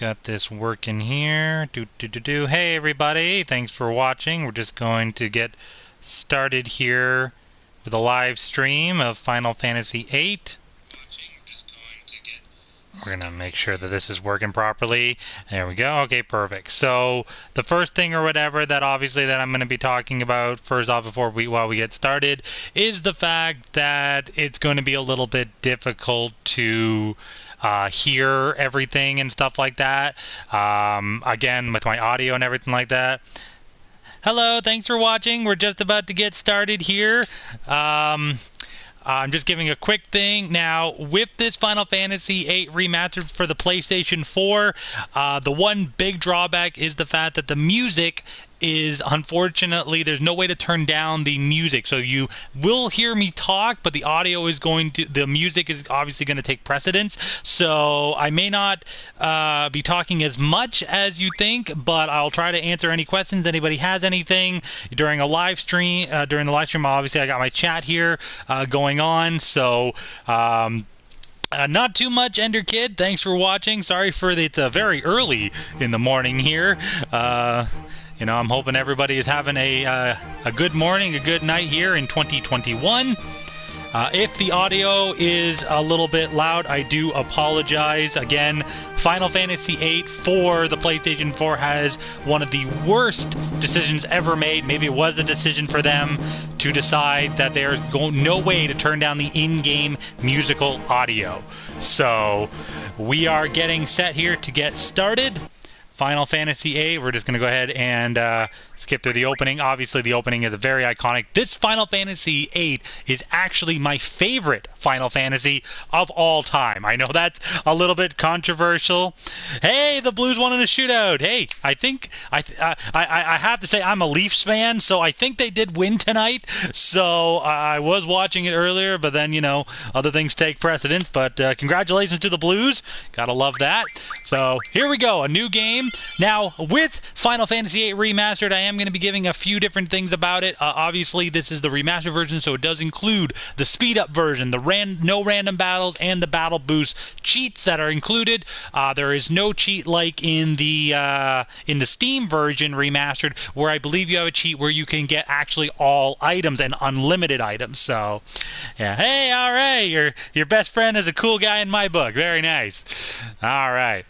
got this working here. Hey everybody, thanks for watching. We're just going to get started here with a live stream of Final Fantasy VIII. We're going to make sure that this is working properly. There we go. Okay, perfect. So the first thing or whatever that obviously that I'm going to be talking about first off while we get started is the fact that it's going to be a little bit difficult to hear everything and stuff like that. Again, with my audio and everything like that. Hello, thanks for watching. We're just about to get started here. I'm just giving a quick thing. Now, with this Final Fantasy VIII Remastered for the PlayStation 4, the one big drawback is the fact that the music is, unfortunately, there's no way to turn down the music. So you will hear me talk, but the audio is the music is obviously going to take precedence. So I may not be talking as much as you think, but I'll try to answer any questions. Anybody has anything during a live stream, obviously I got my chat here going on. So, not too much, Ender Kid. Thanks for watching. Sorry for it's very early in the morning here. You know, I'm hoping everybody is having a good morning, a good night here in 2021. If the audio is a little bit loud, I do apologize. Again, Final Fantasy VIII for the PlayStation 4 has one of the worst decisions ever made. Maybe it was a decision for them to decide that there's no way to turn down the in-game musical audio. So, we are getting set here to get started. Final Fantasy VIII, we're just going to go ahead and skip through the opening. Obviously, the opening is very iconic. This Final Fantasy VIII is actually my favorite Final Fantasy of all time. I know that's a little bit controversial. Hey, the Blues won in a shootout. Hey, I think I have to say I'm a Leafs fan, so I think they did win tonight. So I was watching it earlier, but then, you know, other things take precedence. But congratulations to the Blues. Gotta love that. So here we go, a new game. Now, with Final Fantasy VIII Remastered, I am going to be giving a few different things about it. Obviously, this is the remastered version, so it does include the speed-up version, the no random battles, and the battle boost cheats that are included. There is no cheat like in the Steam version Remastered, where I believe you have a cheat where you can get actually all items and unlimited items. So, yeah. Hey, all right, your best friend is a cool guy in my book. Very nice. All right.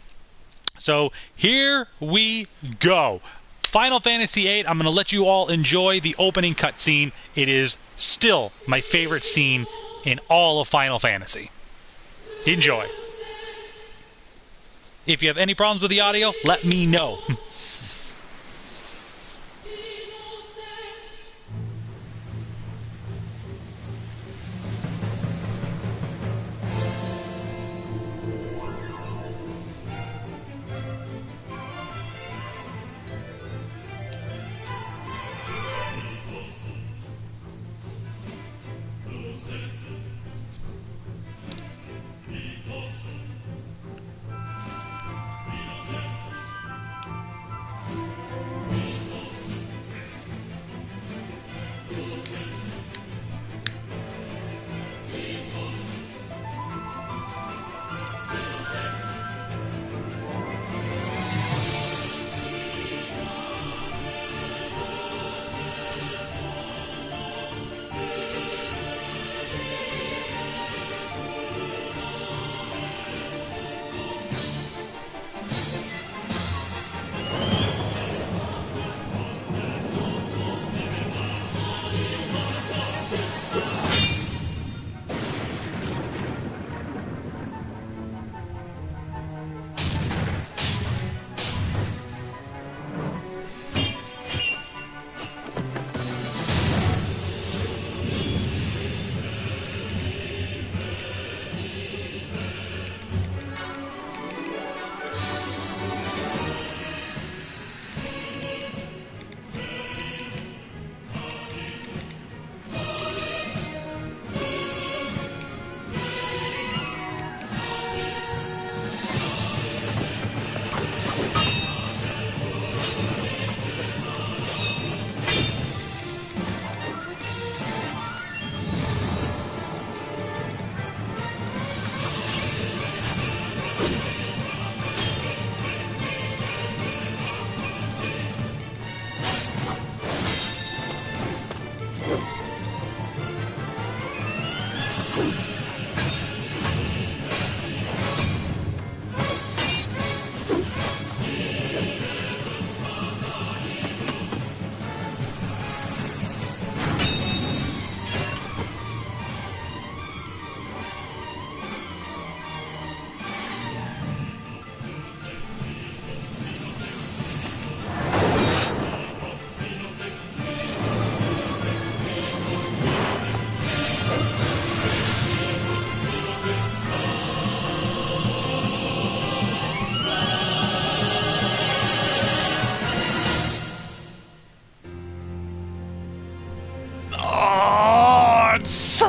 So here we go. Final Fantasy VIII, I'm going to let you all enjoy the opening cutscene. It is still my favorite scene in all of Final Fantasy. Enjoy. If you have any problems with the audio, let me know.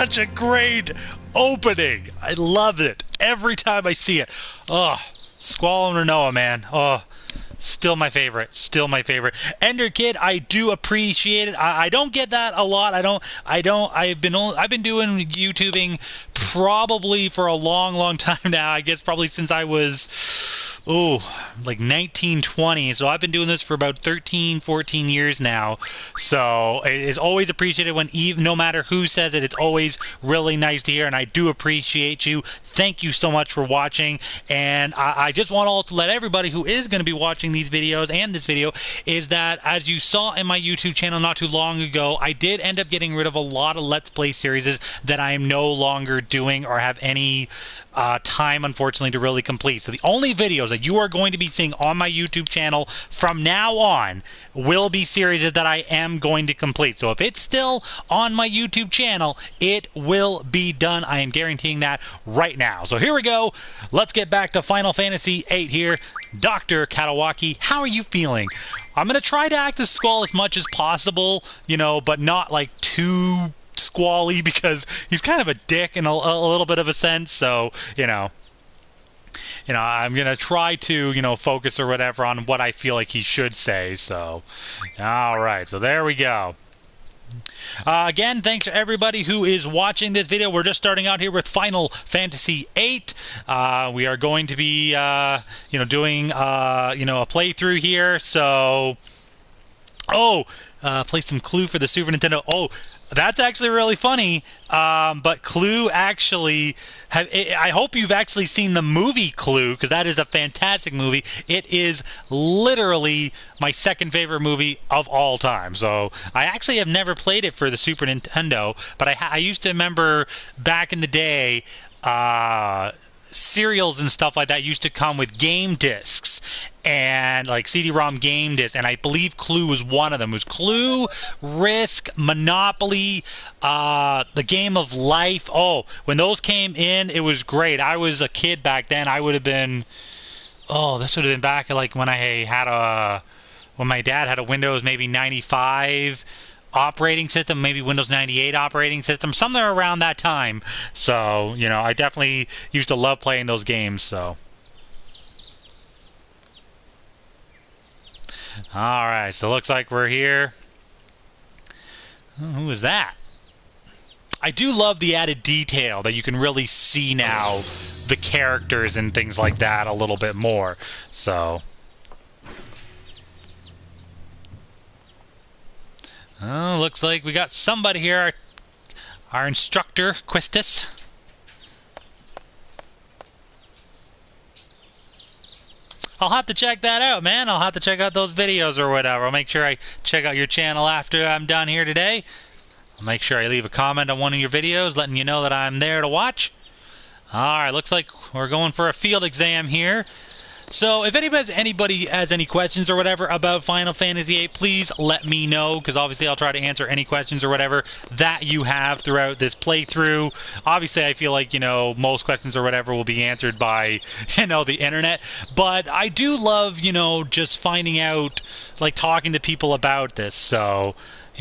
such a great opening. I love it every time I see it. Oh, Squall and Renoa, man. Oh, still my favorite. Still my favorite. Ender Kid, I do appreciate it. I don't get that a lot. I've been doing YouTubing probably for a long time now. I guess probably since I was like 1920. So I've been doing this for about 13, 14 years now. So it's always appreciated when no matter who says it, it's always really nice to hear, and I do appreciate you. Thank you so much for watching, and I just want to let everybody who is going to be watching these videos and this video is that, as you saw in my YouTube channel not too long ago, I did end up getting rid of a lot of Let's Play series that I am no longer doing or have any time, unfortunately, to really complete. So the only videos that you are going to be seeing on my YouTube channel from now on will be series that I am going to complete. So if it's still on my YouTube channel, it will be done. I am guaranteeing that right now. So here we go. Let's get back to Final Fantasy VIII here. Dr. Katawaki, how are you feeling? I'm going to try to act as Squall as much as possible, you know, but not like too squally, because he's kind of a dick in a little bit of a sense. So you know I'm gonna try to focus or whatever on what I feel like he should say. So all right, so there we go. Again, thanks to everybody who is watching this video. We're just starting out here with Final Fantasy VIII. We are going to be doing a playthrough here. So play some Clue for the Super Nintendo. Oh, that's actually really funny. But Clue actually, I hope you've actually seen the movie Clue, because that is a fantastic movie. It is literally my second favorite movie of all time. So I actually have never played it for the Super Nintendo, but I used to remember back in the day, serials and stuff like that used to come with game discs and like CD-ROM game discs, and I believe Clue was one of them. It was Clue, Risk, Monopoly, the Game of Life. Oh, when those came in, it was great. I was a kid back then. I would have been, this would have been back like when when my dad had a Windows maybe 95 operating system, maybe Windows 98 operating system, somewhere around that time. So I definitely used to love playing those games. So all right, so looks like we're here. Who is that? I do love the added detail that you can really see now the characters and things like that a little bit more. So looks like we got somebody here. Our instructor, Quistis. I'll have to check that out, man. I'll have to check out those videos or whatever. I'll make sure I check out your channel after I'm done here today. I'll make sure I leave a comment on one of your videos letting you know that I'm there to watch. Alright, looks like we're going for a field exam here. So if anybody has any questions or whatever about Final Fantasy VIII, please let me know, because obviously I'll try to answer any questions or whatever that you have throughout this playthrough. Obviously, I feel like, most questions or whatever will be answered by, the internet. But I do love, just finding out, like, talking to people about this. So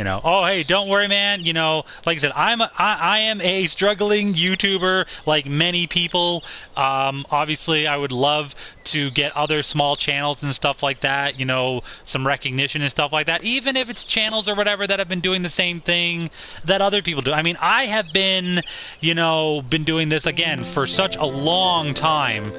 oh, hey, don't worry, man. Like I said, I am a struggling YouTuber like many people. Obviously, I would love to get other small channels and stuff like that, some recognition and stuff like that, even if it's channels or whatever that have been doing the same thing that other people do. I mean, I have been, been doing this, again, for such a long time.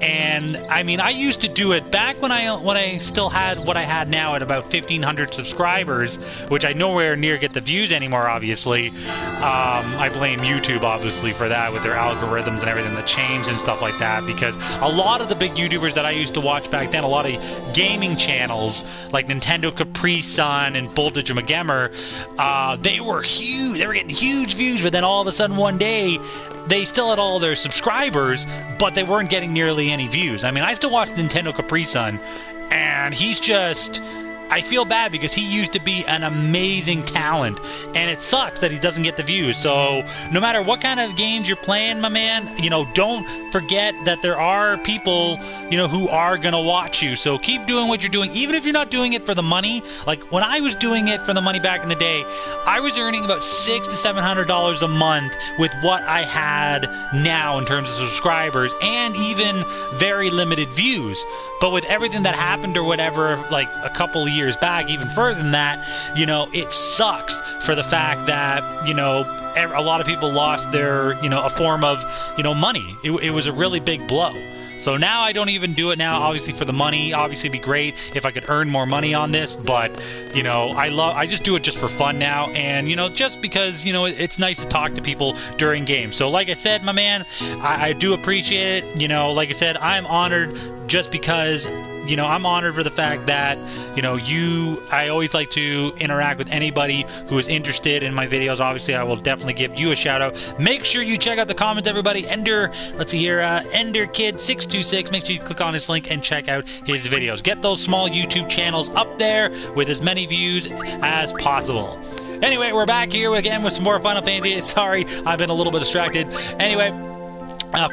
And I mean, I used to do it back when I still had what I had now at about 1,500 subscribers, which I nowhere near get the views anymore, obviously. I blame YouTube, obviously, for that, with their algorithms and everything that changed and stuff like that, because a lot of the big YouTubers that I used to watch back then, a lot of gaming channels, like Nintendo Capri Sun and Voltage and Gamer, they were huge. They were getting huge views, but then all of a sudden one day, they still had all their subscribers, but they weren't getting nearly any views. I mean, I still watch Nintendo Capri Sun, and he's just, I feel bad because he used to be an amazing talent, and it sucks that he doesn't get the views. So no matter what kind of games you're playing, my man, you know, don't forget that there are people, you know, who are gonna watch you. So keep doing what you're doing, even if you're not doing it for the money. Like when I was doing it for the money back in the day, I was earning about $600 to $700 a month with what I had now in terms of subscribers and even very limited views. But with everything that happened or whatever, like a couple of years back, even further than that, you know, it sucks for the fact that, you know, a lot of people lost their, you know, a form of, you know, money. It was a really big blow. So now I don't even do it now, obviously for the money. Obviously it'd be great if I could earn more money on this, but, you know, I just do it just for fun now, and, you know, just because, you know, it's nice to talk to people during games. So like I said, my man, I do appreciate it. You know, like I said, I'm honored just because, you know, I'm honored for the fact that, you know, I always like to interact with anybody who is interested in my videos. Obviously, I will definitely give you a shout out. Make sure you check out the comments, everybody. Let's see here, EnderKid626. Make sure you click on his link and check out his videos. Get those small YouTube channels up there with as many views as possible. Anyway, we're back here again with some more Final Fantasy. Sorry, I've been a little bit distracted. Anyway,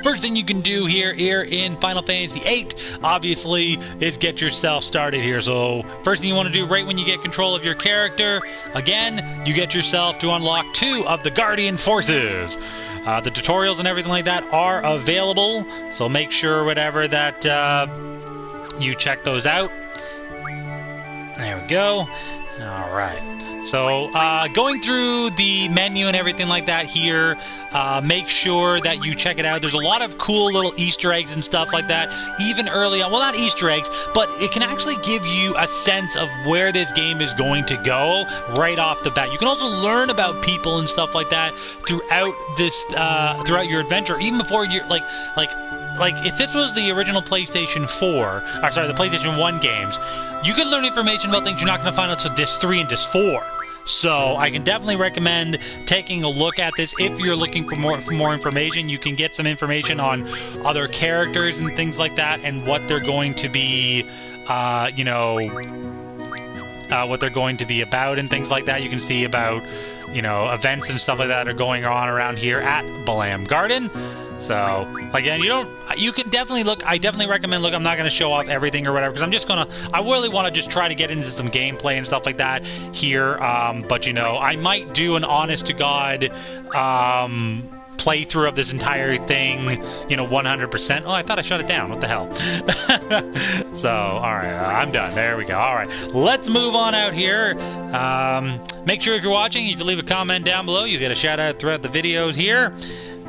first thing you can do here in Final Fantasy VIII, obviously, is get yourself started here. So, first thing you want to do right when you get control of your character, again, you get yourself to unlock 2 of the Guardian Forces. The tutorials and everything like that are available, so make sure whatever that you check those out. There we go. All right. So, going through the menu and everything like that here, make sure that you check it out. There's a lot of cool little Easter eggs and stuff like that, even early on. Well, not Easter eggs, but it can actually give you a sense of where this game is going to go right off the bat. You can also learn about people and stuff like that throughout this, throughout your adventure, even before you're, like if this was the original PlayStation 4, or sorry, the PlayStation 1 games, you could learn information about things you're not going to find out until Disc 3 and Disc 4. So I can definitely recommend taking a look at this if you're looking for more information. You can get some information on other characters and things like that, and what they're going to be, you know, what they're going to be about and things like that. You can see about, you know, events and stuff like that are going on around here at Balum Garden. So, again, you can definitely look. I definitely recommend look. I'm not going to show off everything or whatever, because I'm just going to, I really want to just try to get into some gameplay and stuff like that here. But, you know, I might do an honest to God playthrough of this entire thing, you know, 100%. Oh, I thought I shut it down. What the hell? So, all right, I'm done. There we go. All right, let's move on out here. Make sure if you're watching, if you leave a comment down below, you get a shout out throughout the videos here.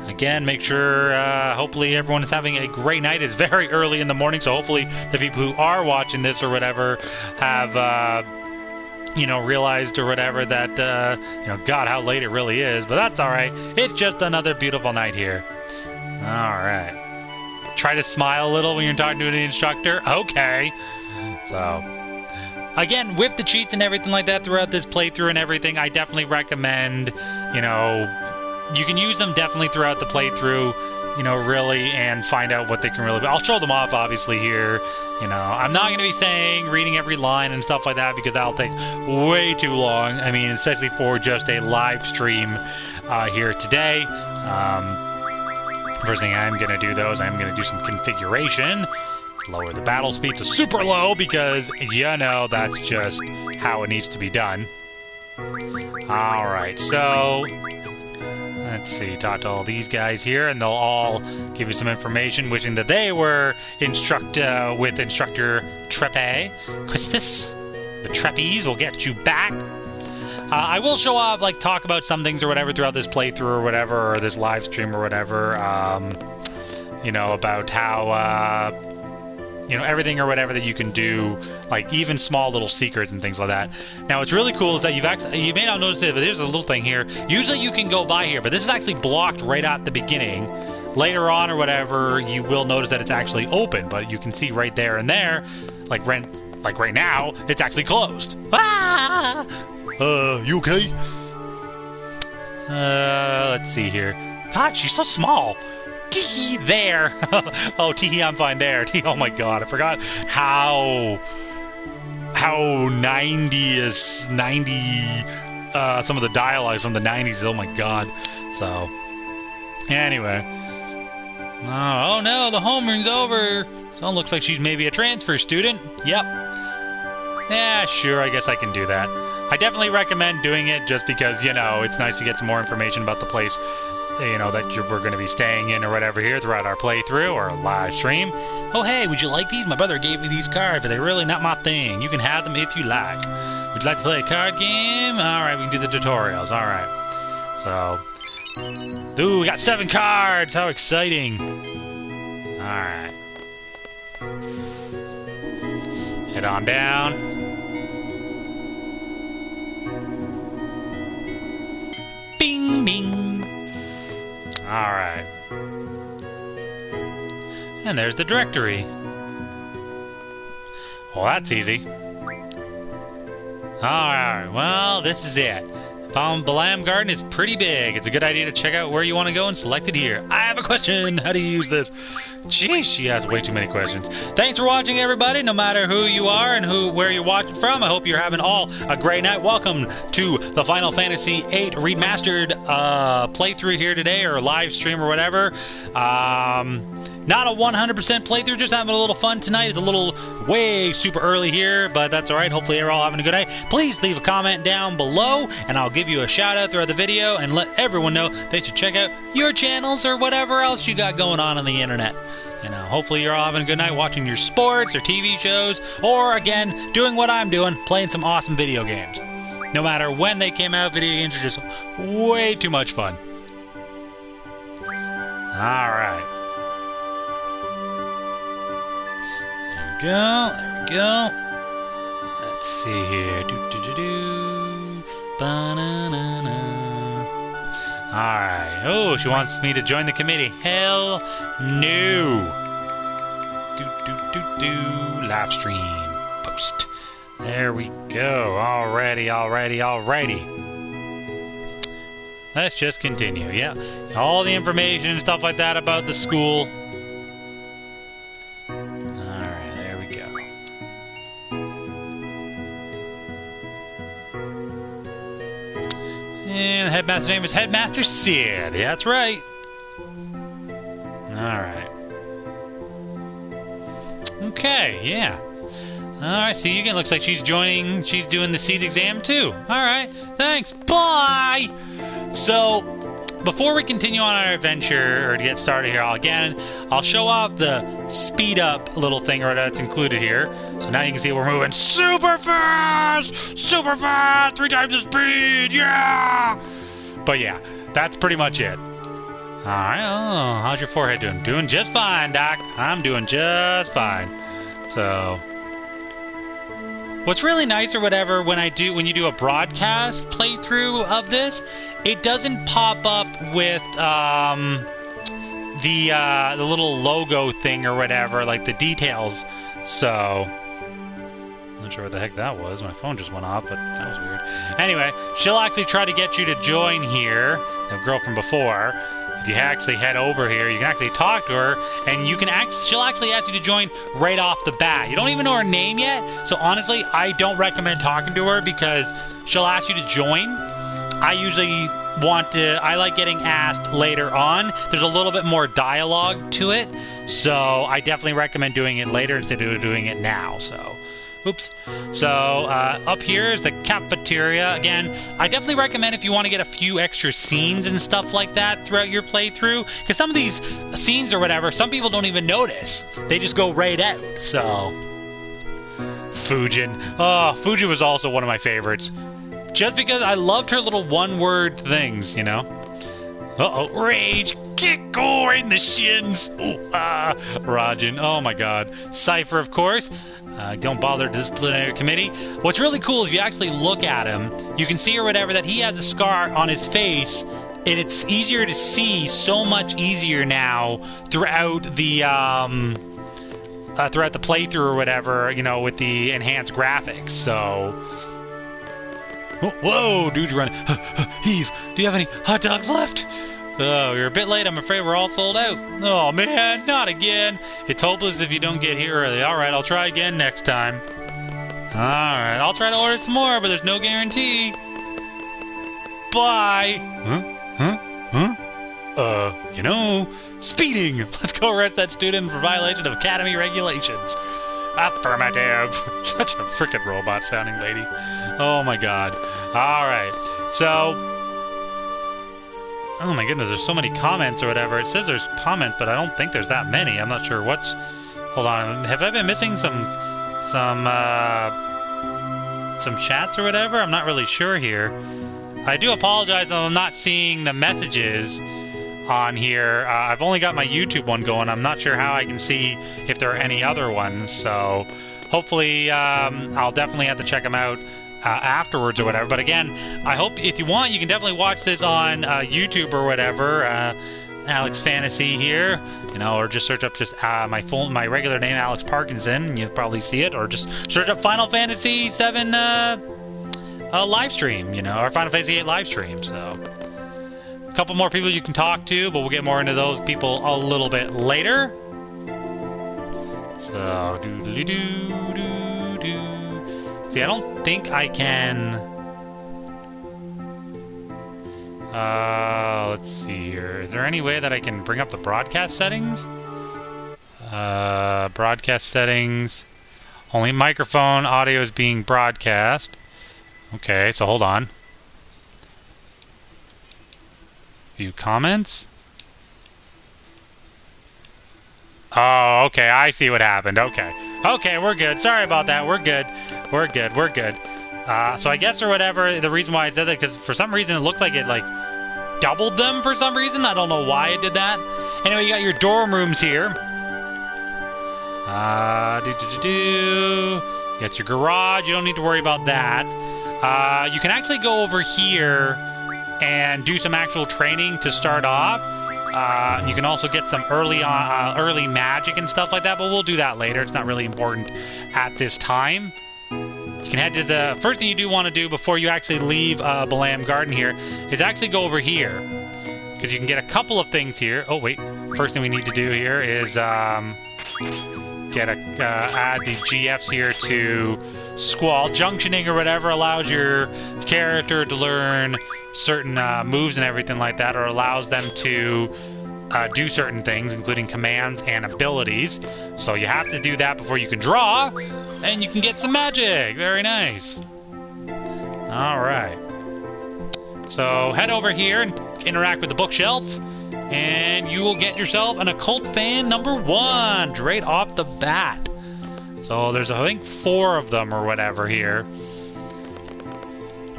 Again, make sure, hopefully everyone is having a great night. It's very early in the morning, so hopefully the people who are watching this or whatever have, you know, realized or whatever that, you know, God, how late it really is. But that's all right. It's just another beautiful night here. All right. Try to smile a little when you're talking to the instructor. Okay. So, again, with the cheats and everything like that throughout this playthrough and everything, I definitely recommend, you know, you can use them definitely throughout the playthrough, you know, really, and find out what they can really be. I'll show them off, obviously, here. You know, I'm not going to be saying, reading every line and stuff like that, because that'll take way too long. I mean, especially for just a live stream here today. First thing I'm going to do, though, is I'm going to do some configuration. Lower the battle speed to super low, because, you know, that's just how it needs to be done. Alright, so let's see, talk to all these guys here, and they'll all give you some information, wishing that they were with Instructor Trepe. Quistis, the Trapeze will get you back. I will show off, like, talk about some things or whatever throughout this playthrough or whatever, or this live stream or whatever, you know, about how, you know, everything or whatever that you can do, like even small little secrets and things like that. Now, what's really cool is that you may not notice it, but there's a little thing here. Usually you can go by here, but this is actually blocked right at the beginning. Later on or whatever, you will notice that it's actually open, but you can see right there and there, like right now, it's actually closed. Ah! You okay? Let's see here. God, she's so small. Tee there. Oh, tee, I'm fine there. Tee, oh my God, I forgot how how 90 some of the dialogues from the 90s. Oh my god. So anyway, oh no, the homeroom's over. So it looks like she's maybe a transfer student. Yep. Yeah, sure, I guess I can do that. I definitely recommend doing it just because, you know, it's nice to get some more information about the place, you know, that we're going to be staying in or whatever here throughout our playthrough or live stream. Oh, hey, would you like these? My brother gave me these cards, but they're really not my thing. You can have them if you like. Would you like to play a card game? Alright, we can do the tutorials. Alright. So, ooh, we got 7 cards! How exciting! Alright. Head on down. Bing, bing. Alright. And there's the directory. Well, that's easy. Alright, well, this is it. Balum Garden is pretty big. It's a good idea to check out where you want to go and select it here. I have a question. How do you use this? Jeez, she has way too many questions. Thanks for watching, everybody. No matter who you are and where you're watching from, I hope you're having all a great night. Welcome to the Final Fantasy VIII Remastered playthrough here today, or live stream or whatever. Not a 100% playthrough, just having a little fun tonight. It's a little way super early here, but that's alright. Hopefully you're all having a good night. Please leave a comment down below, and I'll give you a shout out throughout the video and let everyone know they should check out your channels or whatever else you got going on the internet. You know, hopefully you're all having a good night watching your sports or TV shows, or again, doing what I'm doing, playing some awesome video games. No matter when they came out, video games are just way too much fun. Alright. There we go. Let's see here. Ba-na-na-na. Alright. Oh, she wants me to join the committee. Hell no. Live stream. Post. There we go. Alrighty. Let's just continue. Yeah. All the information and stuff like that about the school. And the headmaster's name is Headmaster Sid. Yeah, that's right. Alright. Okay, yeah. Alright, see, again, looks like she's doing the seat exam too. Alright, thanks. Bye! So, before we continue on our adventure, or to get started here, I'll show off the speed up little thing that's included here. So now you can see we're moving super fast! Super fast! 3 times the speed! Yeah! But yeah, that's pretty much it. Alright, oh, how's your forehead doing? Doing just fine, Doc. I'm doing just fine. So, what's really nice or whatever when you do a broadcast playthrough of this, it doesn't pop up with the little logo thing or whatever, like the details. So, not sure what the heck that was. My phone just went off, but that was weird. Anyway, she'll actually try to get you to join here, the girl from before. If you actually head over here, you can actually talk to her, and she'll actually ask you to join right off the bat. You don't even know her name yet, so honestly, I don't recommend talking to her because she'll ask you to join. I like getting asked later on. There's a little bit more dialogue to it, so I definitely recommend doing it later instead of doing it now, so... Oops. So, up here is the cafeteria. Again, I definitely recommend if you want to get a few extra scenes and stuff like that throughout your playthrough, because some of these scenes or whatever, some people don't even notice. They just go right out, so... Fujin. Oh, Fujin was also one of my favorites. Just because I loved her little one-word things, you know? Uh-oh, rage! Kick right in the shins! Ooh, Rajin, oh my god. Cypher, of course. Don't bother disciplinary committee. What's really cool is if you actually look at him, you can see or whatever that he has a scar on his face, and it's easier to see, so much easier now throughout the playthrough or whatever, you know, with the enhanced graphics. So, whoa, dude's running. Eve, do you have any hot dogs left? Oh, you're a bit late. I'm afraid we're all sold out. Oh, man, not again. It's hopeless if you don't get here early. All right, I'll try again next time. Alright, I'll try to order some more, but there's no guarantee. Bye! You know, speeding! Let's go arrest that student for violation of academy regulations. Affirmative. Such a freaking robot-sounding lady. Oh my god. Alright, so... Oh my goodness, there's so many comments or whatever. It says there's comments, but I don't think there's that many. I'm not sure what's... Hold on, have I been missing some chats or whatever? I'm not really sure here. I do apologize if I'm not seeing the messages on here. I've only got my YouTube one going. I'm not sure how I can see if there are any other ones, so hopefully I'll definitely have to check them out afterwards or whatever. But again, I hope if you want, you can definitely watch this on YouTube or whatever. Alex Fantasy here, you know, or just search up just my regular name, Alex Parkinson, and you'll probably see it, or just search up Final Fantasy VII live stream, you know, or Final Fantasy VIII live stream. So a couple more people you can talk to, but we'll get more into those people a little bit later. So see, I don't think I can. Let's see here. Is there any way that I can bring up the broadcast settings? Broadcast settings. Only microphone audio is being broadcast. Okay, so hold on. View comments. Oh, okay, I see what happened. Okay. Okay, we're good. Sorry about that. We're good. We're good. We're good. So I guess or whatever, the reason why I said that, because for some reason it looked like it, like, doubled them for some reason. I don't know why it did that. Anyway, you got your dorm rooms here. You got your garage. You don't need to worry about that. You can actually go over here and do some actual training to start off. You can also get some early magic and stuff like that, but we'll do that later. It's not really important at this time. You can head to the... First thing you do want to do before you actually leave Balum Garden here is actually go over here, because you can get a couple of things here. Oh, wait. First thing we need to do here is add the GFs here to Squall. Junctioning or whatever allows your character to learn certain moves and everything like that, or allows them to do certain things, including commands and abilities. So you have to do that before you can draw, and you can get some magic. Very nice. Alright. So head over here and interact with the bookshelf, and you will get yourself an Occult Fan #1 right off the bat. So there's, I think, 4 of them or whatever here.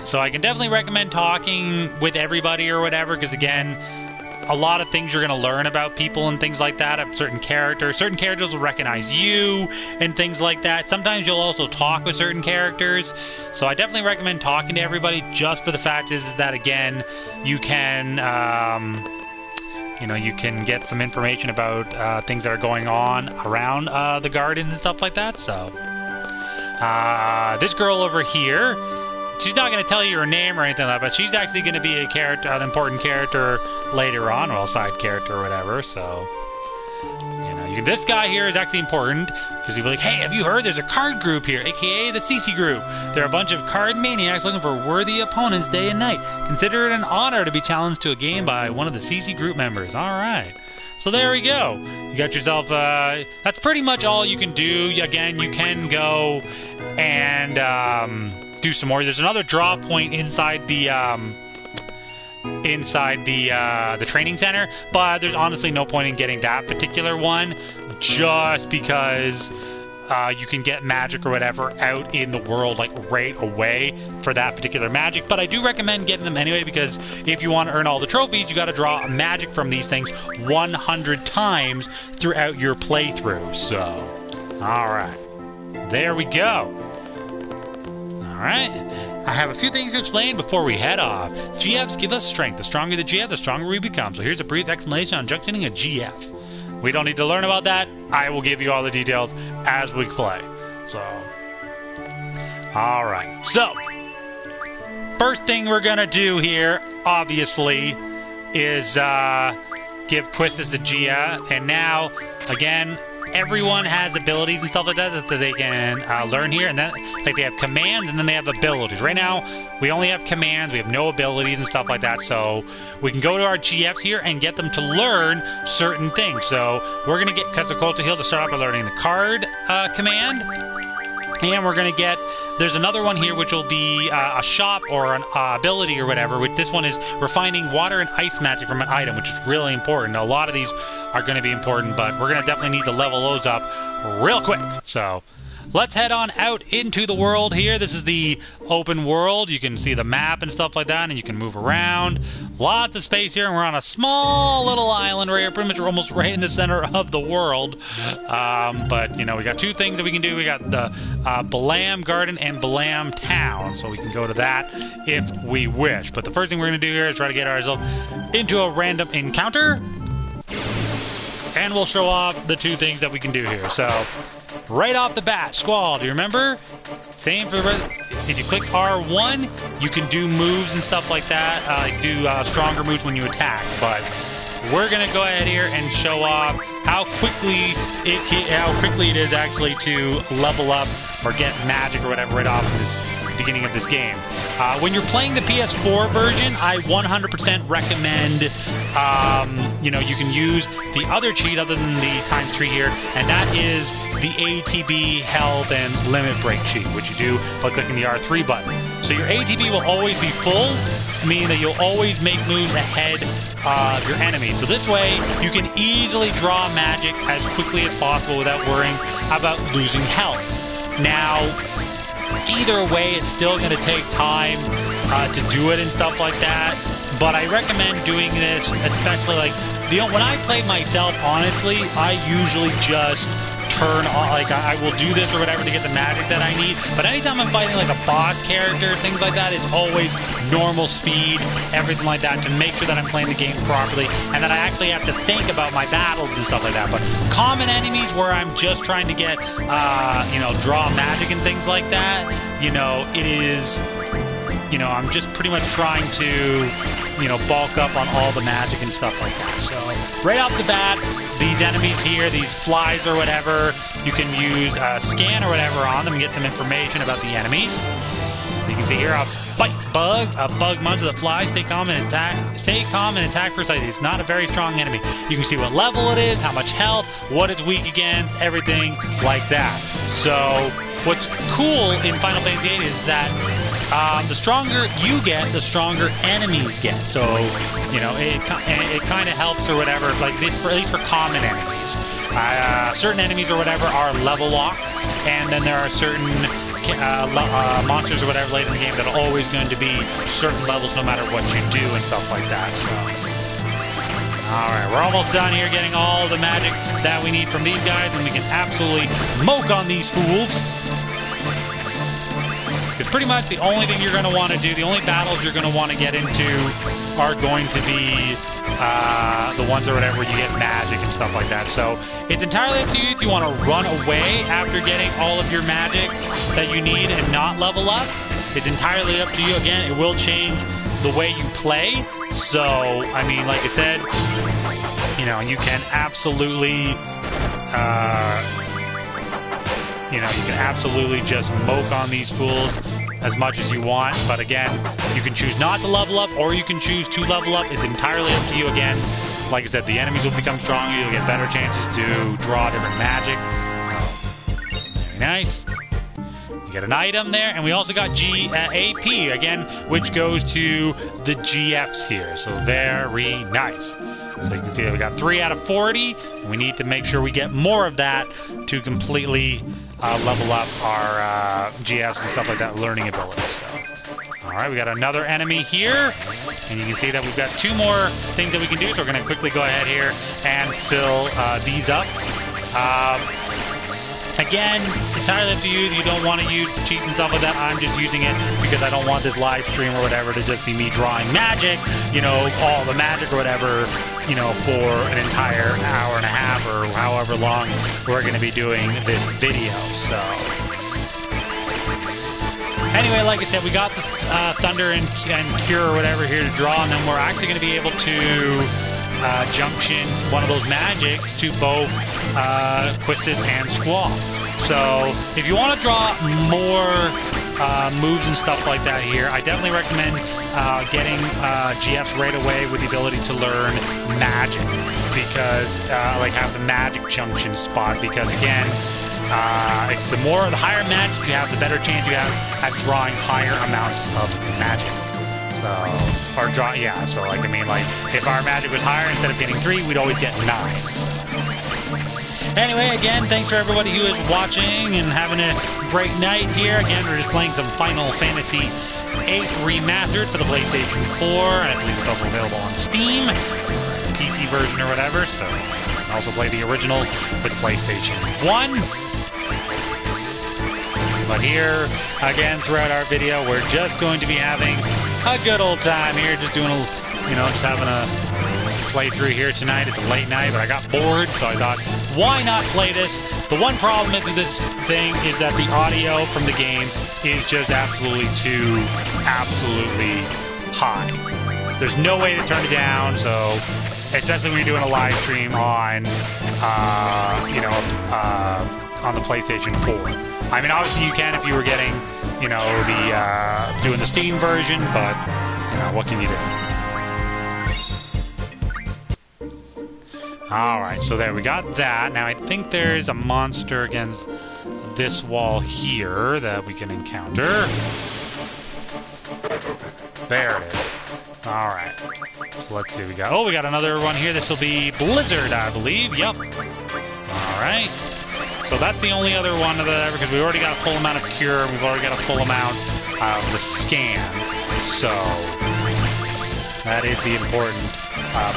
So I can definitely recommend talking with everybody or whatever, because again, a lot of things you're going to learn about people and things like that. Certain characters will recognize you and things like that. Sometimes you'll also talk with certain characters. So I definitely recommend talking to everybody, just for the fact is that, again, you can, you know, you can get some information about things that are going on around the garden and stuff like that. So this girl over here, she's not going to tell you her name or anything like that, but she's actually going to be a character, an important character later on, well, side character or whatever. So, you know, this guy here is actually important, because he'll be like, hey, have you heard there's a card group here, aka the CC group? They're a bunch of card maniacs looking for worthy opponents day and night. Consider it an honor to be challenged to a game by one of the CC group members. All right. So there we go. You got yourself, that's pretty much all you can do. Again, you can go and, do some more. There's another draw point inside the training center, but there's honestly no point in getting that particular one, just because you can get magic or whatever out in the world like right away for that particular magic. But I do recommend getting them anyway, because if you want to earn all the trophies, you got to draw magic from these things 100 times throughout your playthrough. So, all right, there we go. Alright, I have a few things to explain before we head off. GFs give us strength. The stronger the GF, the stronger we become. So here's a brief explanation on junctioning a GF. We don't need to learn about that. I will give you all the details as we play. So, alright. So, first thing we're going to do here, obviously, is give Quistis the GF. And now, again, everyone has abilities and stuff like that that they can learn here, and then like they have commands and then they have abilities. Right now, we only have commands. We have no abilities and stuff like that. So we can go to our GFs here and get them to learn certain things. So we're gonna get Quetzalcoatl Heal to start off by learning the card command. And we're going to get, there's another one here which will be a shop or an ability or whatever. With this one is refining water and ice magic from an item, which is really important. A lot of these are going to be important, but we're going to definitely need to level those up real quick. So let's head on out into the world here. This is the open world. You can see the map and stuff like that, and you can move around. Lots of space here, and we're on a small little island right here. Pretty much we're almost right in the center of the world. But, you know, we got two things that we can do. We got the Balum Garden and Balum Town, so we can go to that if we wish. But the first thing we're going to do here is try to get ourselves into a random encounter, and we'll show off the two things that we can do here. So right off the bat, Squall, do you remember? Same for the rest. If you click R1, you can do moves and stuff like that, like do stronger moves when you attack. But we're gonna go ahead here and show off how quickly it is actually to level up or get magic or whatever right off this beginning of this game. When you're playing the PS4 version, I 100% recommend, you know, you can use the other cheat other than the ×3 here, and that is the ATB health and limit break cheat, which you do by clicking the R3 button. So your ATB will always be full, meaning that you'll always make moves ahead of your enemies. So this way, you can easily draw magic as quickly as possible without worrying about losing health. Now, either way, it's still going to take time to do it and stuff like that. But I recommend doing this, especially like when I play myself. Honestly, I usually just turn on, like I will do this or whatever to get the magic that I need. But anytime I'm fighting like a boss character, things like that, it's always normal speed, everything like that, to make sure that I'm playing the game properly and that I actually have to think about my battles and stuff like that. But common enemies where I'm just trying to get, you know, draw magic and things like that, you know, it is, you know, I'm just pretty much trying to, you know, bulk up on all the magic and stuff like that. So right off the bat, these enemies here, these flies or whatever, you can use scan or whatever on them and get some information about the enemies. You can see here a bug munch of the fly. Stay calm and attack precisely. It's not a very strong enemy. You can see what level it is, how much health, what it's weak against, everything like that. So what's cool in Final Fantasy VIII is that the stronger you get, the stronger enemies get. So, you know, it kind of helps or whatever, like this, at least for common enemies. Certain enemies or whatever are level locked, and then there are certain monsters or whatever later in the game that are always going to be certain levels no matter what you do and stuff like that. So, alright, we're almost done here getting all the magic that we need from these guys, and we can absolutely moke on these fools. Because pretty much the only thing you're going to want to do, the only battles you're going to want to get into are going to be the ones or whatever where you get magic and stuff like that. So it's entirely up to you if you want to run away after getting all of your magic that you need and not level up. It's entirely up to you. Again, it will change the way you play. So, I mean, like I said, you know, you can absolutely... you know, you can absolutely just moke on these fools as much as you want. But again, you can choose not to level up, or you can choose to level up. It's entirely up to you again. Like I said, the enemies will become stronger. You'll get better chances to draw different magic. So, very nice. You get an item there, and we also got AP, again, which goes to the GFs here. So very nice. So you can see that we got 3 out of 40, and we need to make sure we get more of that to completely level up our GFs and stuff like that, learning abilities. So, alright, we got another enemy here, and you can see that we've got 2 more things that we can do, so we're going to quickly go ahead here and fill these up. Again, entirely up to you. You don't want to use cheats and stuff like that. I'm just using it because I don't want this live stream or whatever to just be me drawing magic, you know, all the magic or whatever, you know, for an entire hour and a half or however long we're going to be doing this video. So, anyway, like I said, we got the Thunder and Cure or whatever here to draw, and then we're actually going to be able to junction one of those magics to both Quistis and Squall. So if you want to draw more moves and stuff like that here, I definitely recommend getting GFs right away with the ability to learn magic, because like have the magic junction spot, because again, the higher magic you have, the better chance you have at drawing higher amounts of magic. So, so like, I mean, like, if our magic was higher, instead of getting 3, we'd always get 9. So. Anyway, again, thanks for everybody who is watching and having a great night here. Again, we're just playing some Final Fantasy VIII Remastered for the PlayStation 4, and I believe it's also available on Steam, the PC version or whatever, so you can also play the original with PlayStation 1. But here, again, throughout our video, we're just going to be having a good old time here, just doing a, just having a playthrough here tonight. It's a late night, but I got bored, so I thought, why not play this? The one problem with this thing is that the audio from the game is just absolutely high. There's no way to turn it down, so especially when you're doing a live stream on, on the PlayStation 4. I mean, obviously you can if you were getting, doing the Steam version, but, what can you do? Alright, so there, we got that. Now, I think there's a monster against this wall here that we can encounter. There it is. Alright. So let's see, we got another one here. This will be Blizzard, I believe. Yup. Alright. So that's the only other one of that, because we already got a full amount of cure, and we've already got a full amount of the scan. So that is the important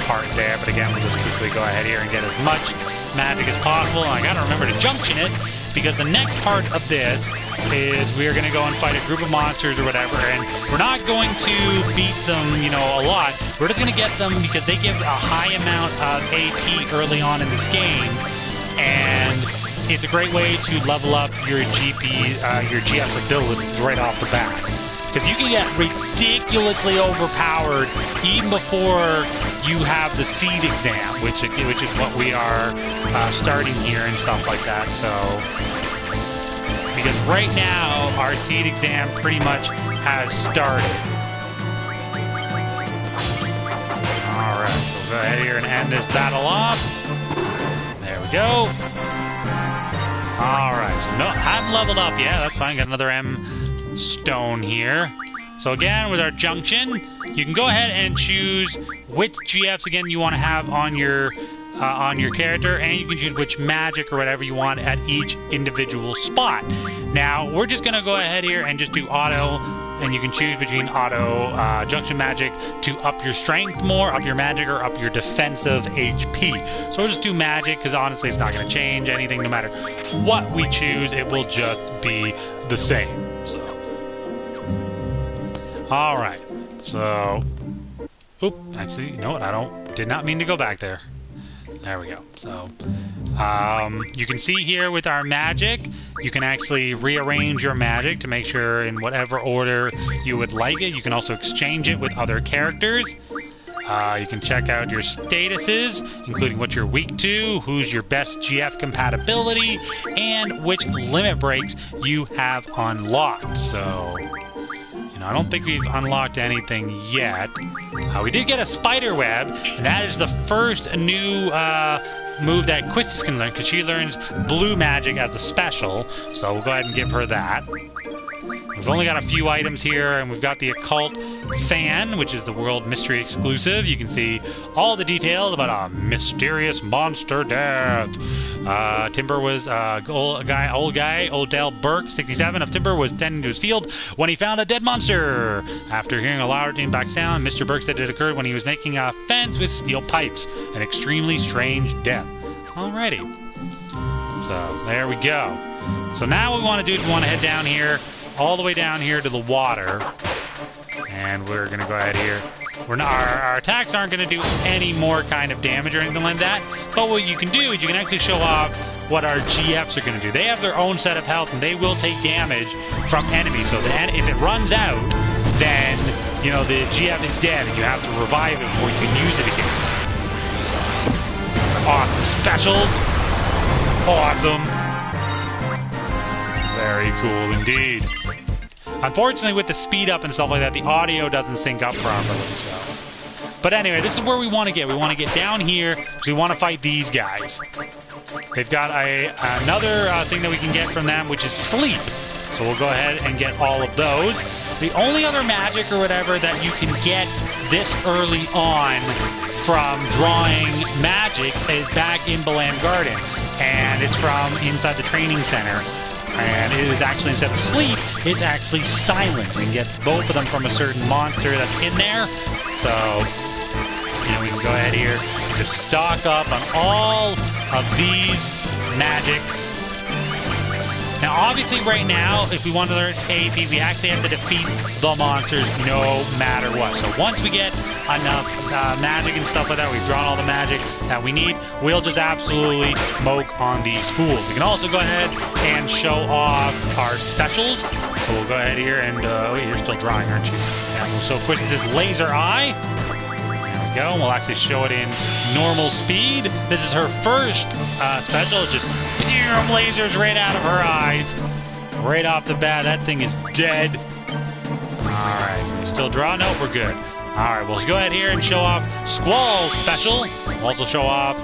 part there. But again, we'll just quickly go ahead here and get as much magic as possible. And I gotta remember to junction it, because the next part of this is we are going to go and fight a group of monsters or whatever, and we're not going to beat them, a lot. We're just going to get them because they give a high amount of AP early on in this game, and it's a great way to level up your GF's abilities right off the bat. Because you can get ridiculously overpowered even before you have the seed exam, which is what we are starting here and stuff like that. So, because right now our seed exam pretty much has started. All right, so we'll go ahead here and end this battle off. There we go. Alright, so no, I haven't leveled up yet. That's fine, got another M stone here. So again, with our junction, you can go ahead and choose which GFs again you want to have on your character, and you can choose which magic or whatever you want at each individual spot. Now, we're just going to go ahead here and just do auto, and you can choose between auto junction magic to up your strength more, up your magic, or up your defensive HP. So we'll just do magic, because honestly it's not going to change anything. No matter what we choose, it will just be the same. So, alright, so actually, you know what, did not mean to go back there. There we go. So, you can see here with our magic, you can actually rearrange your magic to make sure in whatever order you would like it. You can also exchange it with other characters. You can check out your statuses, including what you're weak to, who's your best GF compatibility, and which limit breaks you have unlocked. So, I don't think we've unlocked anything yet. We did get a spider web, and that is the first new move that Quistis can learn, because she learns blue magic as a special. So we'll go ahead and give her that. We've only got a few items here, and we've got the Occult Fan, which is the World Mystery exclusive. You can see all the details about a mysterious monster death. Timber was old Dale Burke, 67 of Timber, was tending to his field when he found a dead monster. After hearing a loud back sound, Mr. Burke said it occurred when he was making a fence with steel pipes. An extremely strange death. Alrighty. So there we go. So now what we want to do is we want to head down here, all the way down here to the water, and we're going to go ahead here. Our attacks aren't going to do any more kind of damage or anything like that, but what you can do is you can actually show off what our GFs are going to do. They have their own set of health, and they will take damage from enemies. So if it runs out, then, the GF is dead, and you have to revive it before you can use it again. Awesome specials. awesome. Very cool indeed. Unfortunately, with the speed up and stuff like that, the audio doesn't sync up properly, so... But anyway, this is where we want to get. We want to get down here, because we want to fight these guys. They've got another thing that we can get from them, which is sleep. So we'll go ahead and get all of those. The only other magic or whatever that you can get this early on from drawing magic is back in Balum Garden. And it's from inside the training center. And it is actually, instead of sleep, it's actually silence. We can get both of them from a certain monster that's in there. So, you know, we can go ahead here, just stock up on all of these magics. Now, obviously, right now, if we want to learn AP, we actually have to defeat the monsters no matter what. So once we get enough magic and stuff like that, we've drawn all the magic that we need, we'll just absolutely smoke on these fools. We can also go ahead and show off our specials. So we'll go ahead here and, wait, you're still drawing, aren't you? And we'll show Quistis' laser eye. There we go, and we'll actually show it in normal speed. This is her first special, just lasers right out of her eyes. Right off the bat, that thing is dead. Alright, we still draw? Nope, we're good. Alright, we'll go ahead here and show off Squall's special. We'll also show off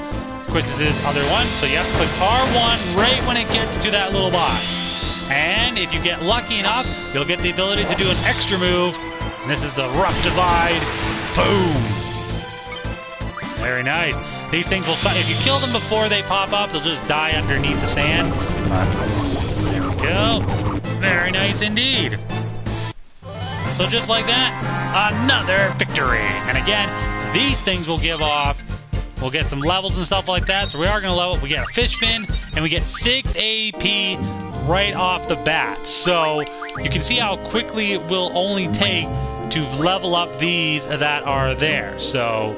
Quistis' other one. So you have to click R1 right when it gets to that little box. And if you get lucky enough, you'll get the ability to do an extra move. And this is the Rough Divide. Boom! Very nice. These things will, if you kill them before they pop up, they'll just die underneath the sand. There we go. Very nice indeed. So just like that, another victory. And again, these things will give off, we'll get some levels and stuff like that. So we are going to level up. We get a fish fin, and we get 6 AP right off the bat. So you can see how quickly it will only take to level up these that are there. So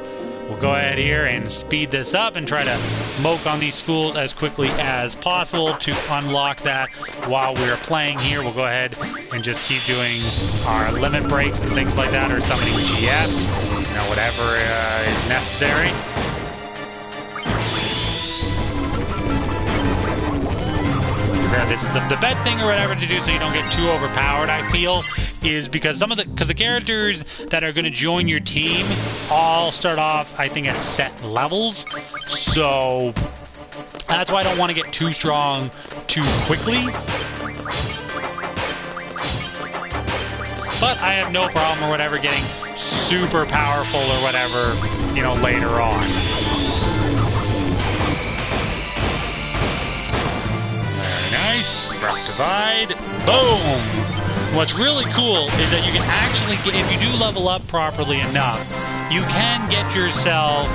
we'll go ahead here and speed this up and try to smoke on these schools as quickly as possible to unlock that while we're playing here. We'll go ahead and just keep doing our limit breaks and things like that, or summoning GFs, you know, whatever is necessary. This is the best thing or whatever to do so you don't get too overpowered, I feel, is because the characters that are going to join your team all start off, I think, at set levels. So that's why I don't want to get too strong too quickly. But I have no problem or whatever getting super powerful or whatever, you know, later on. Nice. Rough Divide. Boom! What's really cool is that you can actually get, if you do level up properly enough, you can get yourself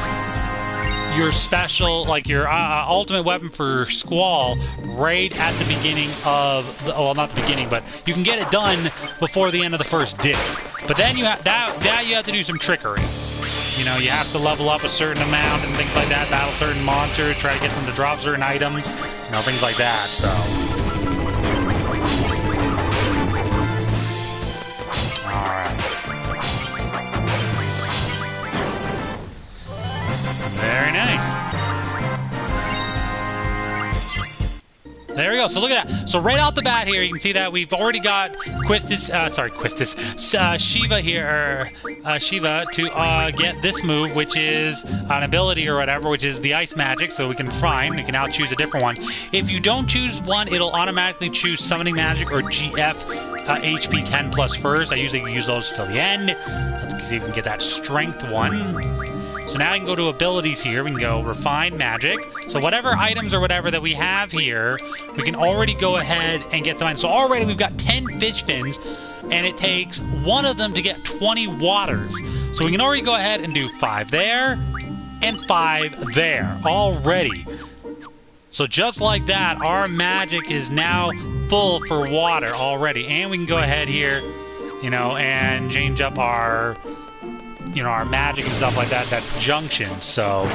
your special, like your ultimate weapon for Squall right at the beginning of the, well, not the beginning, but you can get it done before the end of the first disc. But then you have that you have to do some trickery. You know, you have to level up a certain amount and things like that, battle certain monsters, try to get them to drop certain items, you know, things like that, so. Alright. Very nice. There we go. So look at that. So right off the bat here, you can see that we've already got Shiva here, Shiva to get this move, which is an ability or whatever, which is the ice magic. So we can now choose a different one. If you don't choose one, it'll automatically choose summoning magic or GF HP 10 plus first. I usually use those till the end. Let's see if we can get that strength one. So now we can go to abilities here. We can go refine magic. So whatever items or whatever that we have here, we can already go ahead and get them. So already we've got 10 fish fins, and it takes one of them to get 20 waters. So we can already go ahead and do 5 there and 5 there already. So just like that, our magic is now full for water already. And we can go ahead here, you know, and change up our, you know, our magic and stuff like that. That's junction. So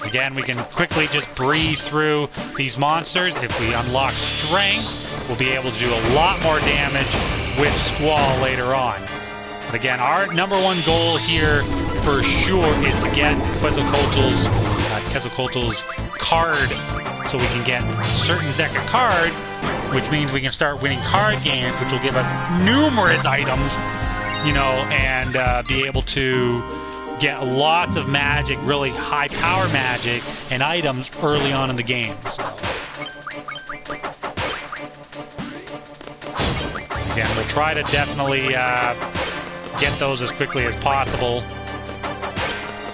again, we can quickly just breeze through these monsters. If we unlock strength, we'll be able to do a lot more damage with Squall later on. But again, our #1 goal here for sure is to get Quetzalcoatl's card so we can get certain deck of cards, which means we can start winning card games, which will give us numerous items, you know, and be able to get lots of magic, really high power magic and items early on in the game. So again, we'll try to definitely get those as quickly as possible.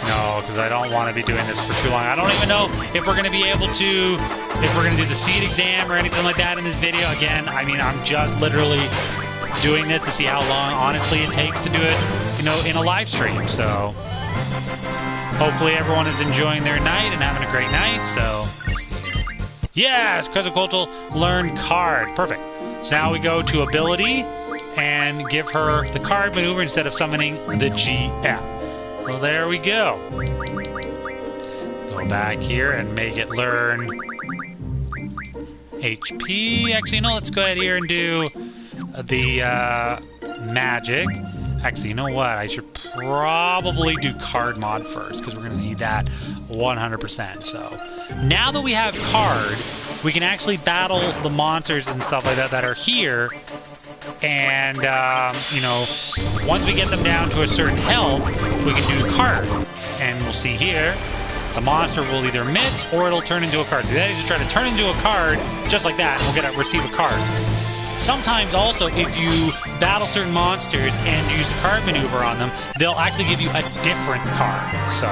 No, because I don't want to be doing this for too long. I don't even know if we're going to be able to, if we're going to do the seed exam or anything like that in this video. Again, I mean, I'm just literally doing this to see how long, honestly, it takes to do it, you know, in a live stream. So hopefully everyone is enjoying their night and having a great night. So yes, Quetzalcoatl learn card. Perfect. So now we go to ability and give her the card maneuver instead of summoning the GF. Well, there we go. Go back here and make it learn HP. Actually, no, let's go ahead here and do the magic. Actually, you know what? I should probably do card mod first because we're going to need that 100%. So now that we have card, we can actually battle the monsters and stuff like that that are here. And, you know, once we get them down to a certain health, we can do card. And we'll see here, the monster will either miss or it'll turn into a card. So that is to try to turn into a card just like that, and we'll get to receive a card. Sometimes also, if you battle certain monsters and use the card maneuver on them, they'll actually give you a different card. So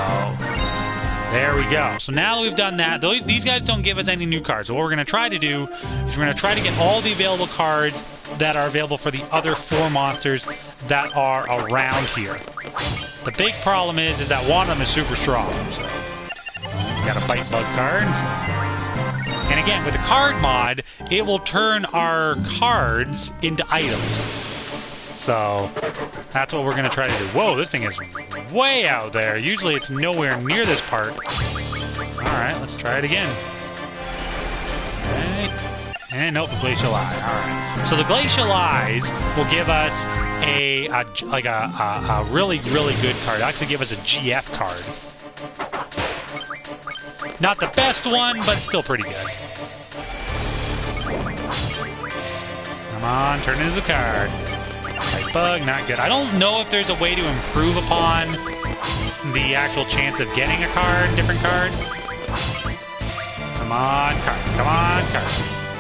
there we go. So now that we've done that, these guys don't give us any new cards. So what we're going to try to do is we're going to try to get all the available cards that are available for the other 4 monsters that are around here. The big problem is that one of them is super strong. So we got a bite bug card. And again, with the card mod, it will turn our cards into items. So that's what we're going to try to do. Whoa, this thing is way out there. Usually it's nowhere near this part. Alright, let's try it again. Alright. And nope, the Glacial Eye. Alright. So the Glacial Eyes will give us a really, really good card. It'll actually give us a GF card. Not the best one, but still pretty good. Come on, turn into the card. Light bug, not good. I don't know if there's a way to improve upon the actual chance of getting a card, different card. Come on, card. Come on, card.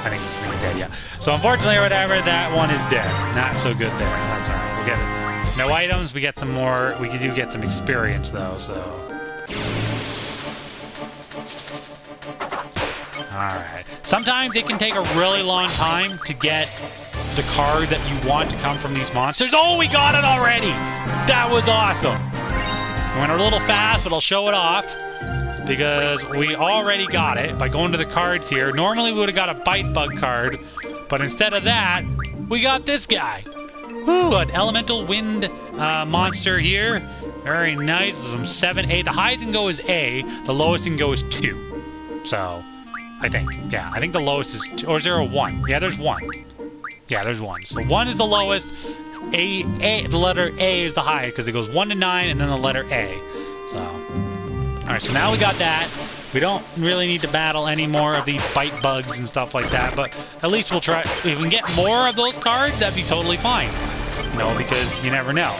I think this thing's dead, yeah. So unfortunately, or whatever, that one is dead. Not so good there. That's alright. We'll get it. No items. We get some more. We do get some experience, though, so. Alright. Sometimes it can take a really long time to get the card that you want to come from these monsters. Oh, we got it already! That was awesome! We went a little fast, but I'll show it off. Because we already got it by going to the cards here. Normally we would have got a bite bug card, but instead of that, we got this guy. Woo, an elemental wind monster here. Very nice. Some 7A. The highest you can go is A. The lowest you can go is 2. So, I think. Yeah, I think the lowest is 2. Or is there a 1? Yeah, there's 1. Yeah, there's 1. So 1 is the lowest. The letter A is the highest because it goes 1 to 9 and then the letter A. So, alright, so now we got that. We don't really need to battle any more of these bite bugs and stuff like that, but at least we'll try. If we can get more of those cards, that'd be totally fine. You know, because you never know.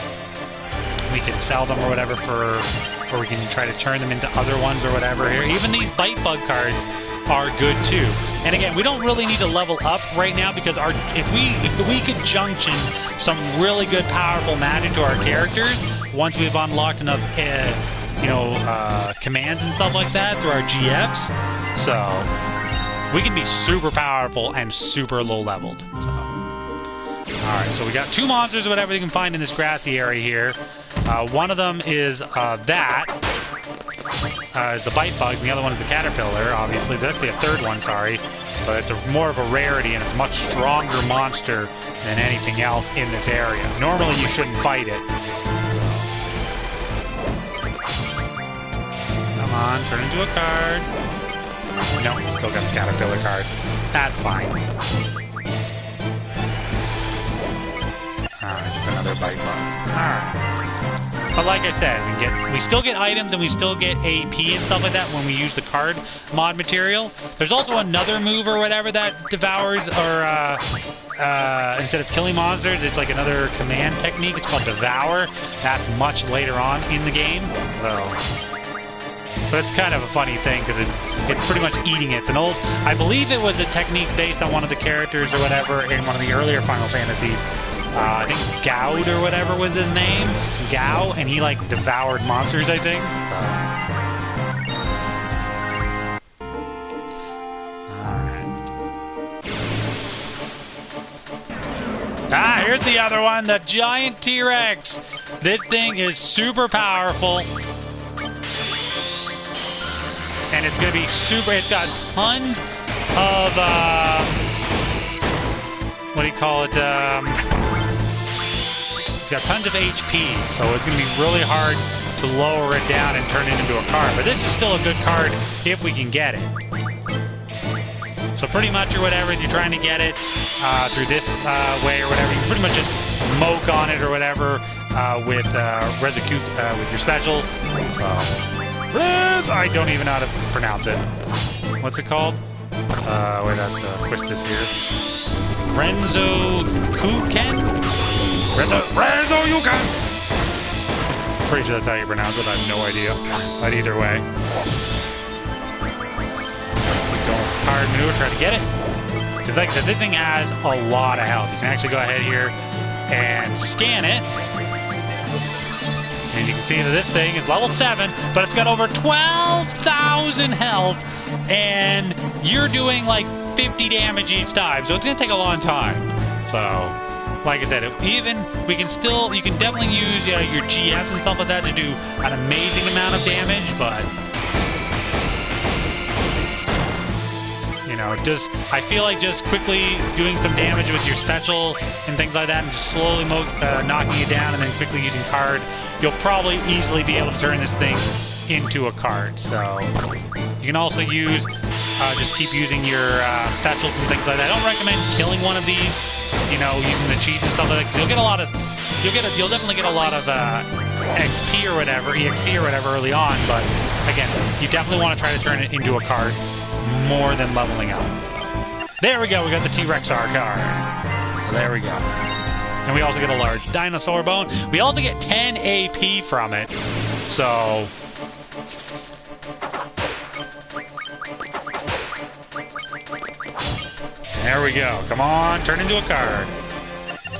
We can sell them or whatever or we can try to turn them into other ones or whatever here. Even these bite bug cards are good too. And again, we don't really need to level up right now because if we could junction some really good powerful magic to our characters once we've unlocked enough commands and stuff like that through our GFs, so we can be super powerful and super low leveled. So alright, so we got 2 monsters or whatever you can find in this grassy area here. One of them is is the bite bug, and the other one is the caterpillar, obviously. There's actually a third one, sorry. But it's more of a rarity, and it's a much stronger monster than anything else in this area. Normally, you shouldn't fight it. Come on, turn into a card. No, we still got the caterpillar card. That's fine. Alright, just another bite bug. Alright. But like I said, we still get items and we still get AP and stuff like that when we use the card mod material. There's also another move or whatever that devours, or instead of killing monsters, it's like another command technique. It's called Devour. That's much later on in the game. But it's kind of a funny thing because it's pretty much eating it. It's an old, I believe it was a technique based on one of the characters or whatever in one of the earlier Final Fantasies. I think Gaud or whatever was his name. Gao, and he like devoured monsters, I think. So. Alright. Ah, here's the other one, the giant T-Rex. This thing is super powerful. And it's gonna be super, it's got tons of, what do you call it, it's got tons of HP, so it's going to be really hard to lower it down and turn it into a card. But this is still a good card if we can get it. So pretty much or whatever, if you're trying to get it through this way or whatever, you can pretty much just moke on it or whatever with Resecute with your special. So, I don't even know how to pronounce it. What's it called? Wait, that's Quistis here. Renzo Kuken? Renzo Yukan! Pretty sure that's how you pronounce it. I have no idea. But either way. Keep going with card maneuver, try to get it. Because like I said, this thing has a lot of health. You can actually go ahead here and scan it. And you can see that this thing is level 7, but it's got over 12,000 health. And you're doing like 50 damage each time. So it's going to take a long time. So... like I said, you can definitely use your GFs and stuff like that to do an amazing amount of damage, but you know, I feel like just quickly doing some damage with your special and things like that, and just slowly knocking it down, and then quickly using card, you'll probably easily be able to turn this thing into a card. So you can also use just keep using your specials and things like that. I don't recommend killing one of these. You know, using the cheats and stuff like that, because you'll definitely get a lot of XP or whatever, EXP or whatever early on. But again, you definitely want to try to turn it into a card more than leveling up. So, there we go. We got the T-Rexar card. So there we go. And we also get a large dinosaur bone. We also get 10 AP from it. So. There we go. Come on, turn into a card.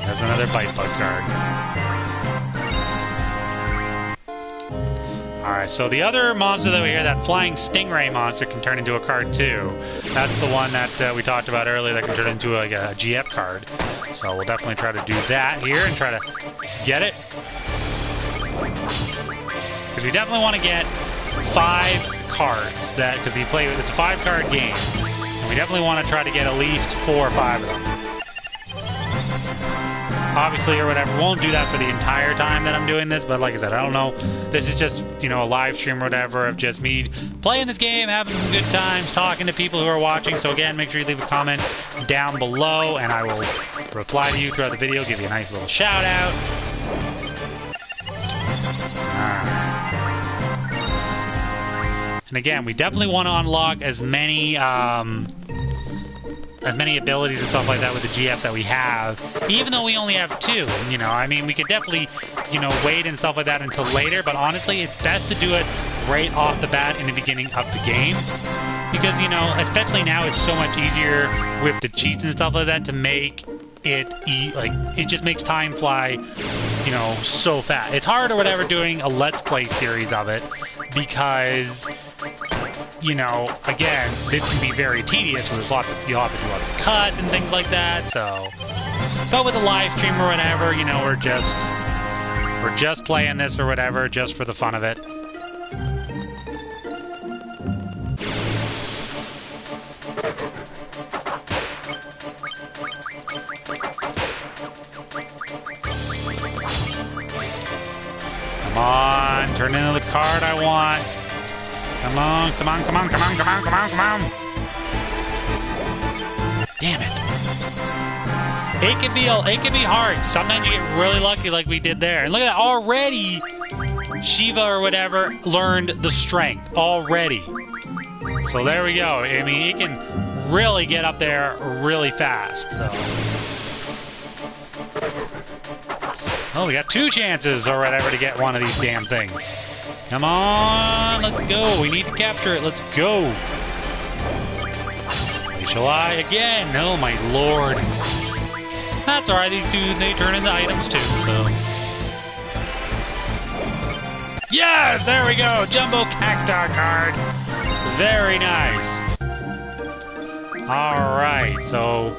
There's another Bite Bug card. Alright, so the other monster that we hear, that flying stingray monster, can turn into a card too. That's the one that we talked about earlier that can turn into a GF card. So we'll definitely try to do that here and try to get it. Because we definitely want to get 5 cards. Because it's a 5-card game. We definitely want to try to get at least 4 or 5 of them. Obviously, or whatever, won't do that for the entire time that I'm doing this, but like I said, I don't know. This is just, you know, a live stream or whatever of just me playing this game, having some good times, talking to people who are watching. So again, make sure you leave a comment down below, and I will reply to you throughout the video, give you a nice little shout out. And again, we definitely want to unlock as many abilities and stuff like that with the GFs that we have, even though we only have 2. You know, I mean, we could definitely, you know, wait and stuff like that until later, but honestly, it's best to do it right off the bat in the beginning of the game. Because, you know, especially now, it's so much easier with the cheats and stuff like that to make it, it just makes time fly, you know, so fast. It's hard or whatever doing a Let's Play series of it, because, you know, again, this can be very tedious, so you'll have to do lots of cuts and things like that, so. But with a live stream or whatever, you know, we're just playing this or whatever, just for the fun of it. Come on, turn into the card I want. Come on, come on, come on, come on, come on, come on, come on. Damn it. It can be hard. Sometimes you get really lucky like we did there. And look at that, already Shiva or whatever learned the strength already. So there we go. I mean, he can really get up there really fast. So. Oh, we got 2 chances or whatever to get one of these damn things. Come on, let's go. We need to capture it. Let's go. Shall I again? Oh my lord. That's alright, these two, they turn into items too, so. Yes, there we go. Jumbo Cactar card. Very nice. Alright, so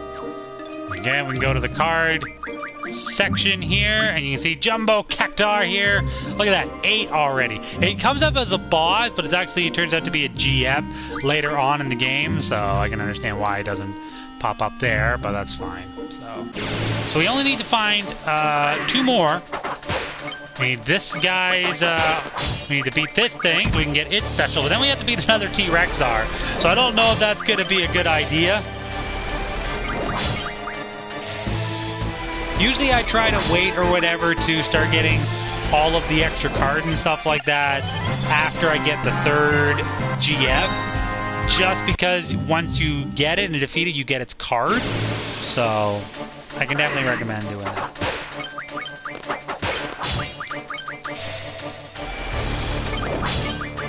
again, we can go to the card section here, and you can see Jumbo Cactar here. Look at that, 8 already. It comes up as a boss, but it turns out to be a GF later on in the game, so I can understand why it doesn't pop up there, but that's fine. So we only need to find 2 more. We need this guy's, we need to beat this thing so we can get its special, but then we have to beat another T-Rexar. So I don't know if that's going to be a good idea. Usually I try to wait or whatever to start getting all of the extra cards and stuff like that after I get the 3rd GF. Just because once you get it and defeat it, you get its card. So I can definitely recommend doing that.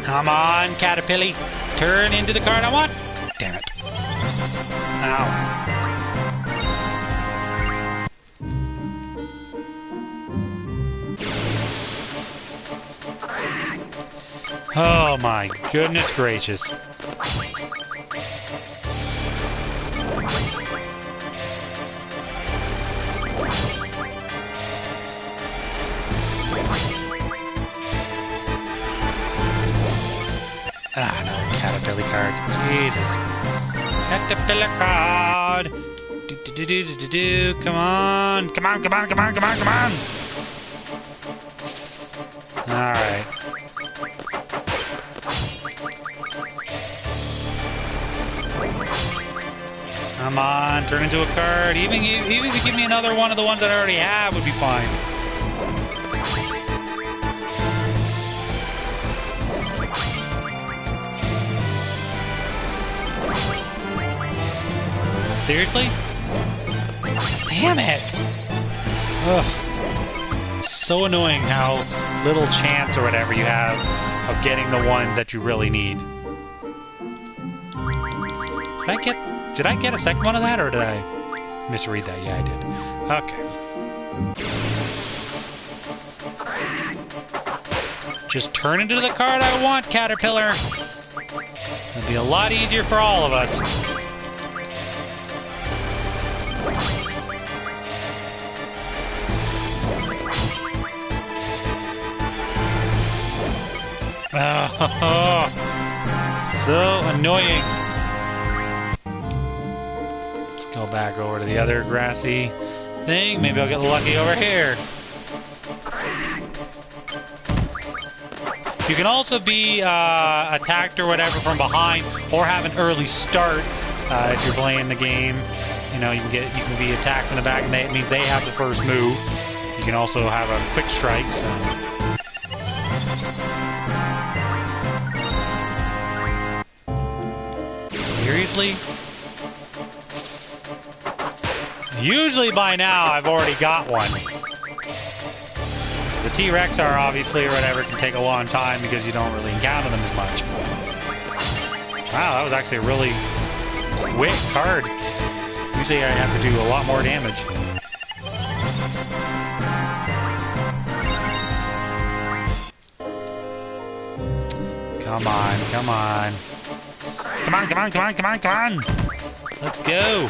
Come on, Caterpillar. Turn into the card I want. Damn it. Ow. Oh my goodness gracious. Ah, no, Caterpillar card. Jesus. Caterpillar card. Do. Come on. Come on. Alright. Come on, turn into a card. Even if you give me another one of the ones that I already have would be fine. Seriously? Damn it! Ugh. So annoying how little chance or whatever you have of getting the ones that you really need. Did I get a second one of that, or did I misread that? Yeah, I did. Okay. Just turn into the card I want, Caterpillar. It'll be a lot easier for all of us. Oh, so annoying. Let's go back over to the other grassy thing. Maybe I'll get lucky over here. You can also be attacked or whatever from behind, or have an early start if you're playing the game. You know, you can be attacked from the back, and it means they have the first move. You can also have a quick strike. So. Seriously? Usually by now I've already got one. The T-Rexar obviously or whatever can take a long time because you don't really encounter them as much. Wow, that was actually a really quick card. Usually I have to do a lot more damage. Come on, come on. Come on, come on, come on, come on, come on! Let's go!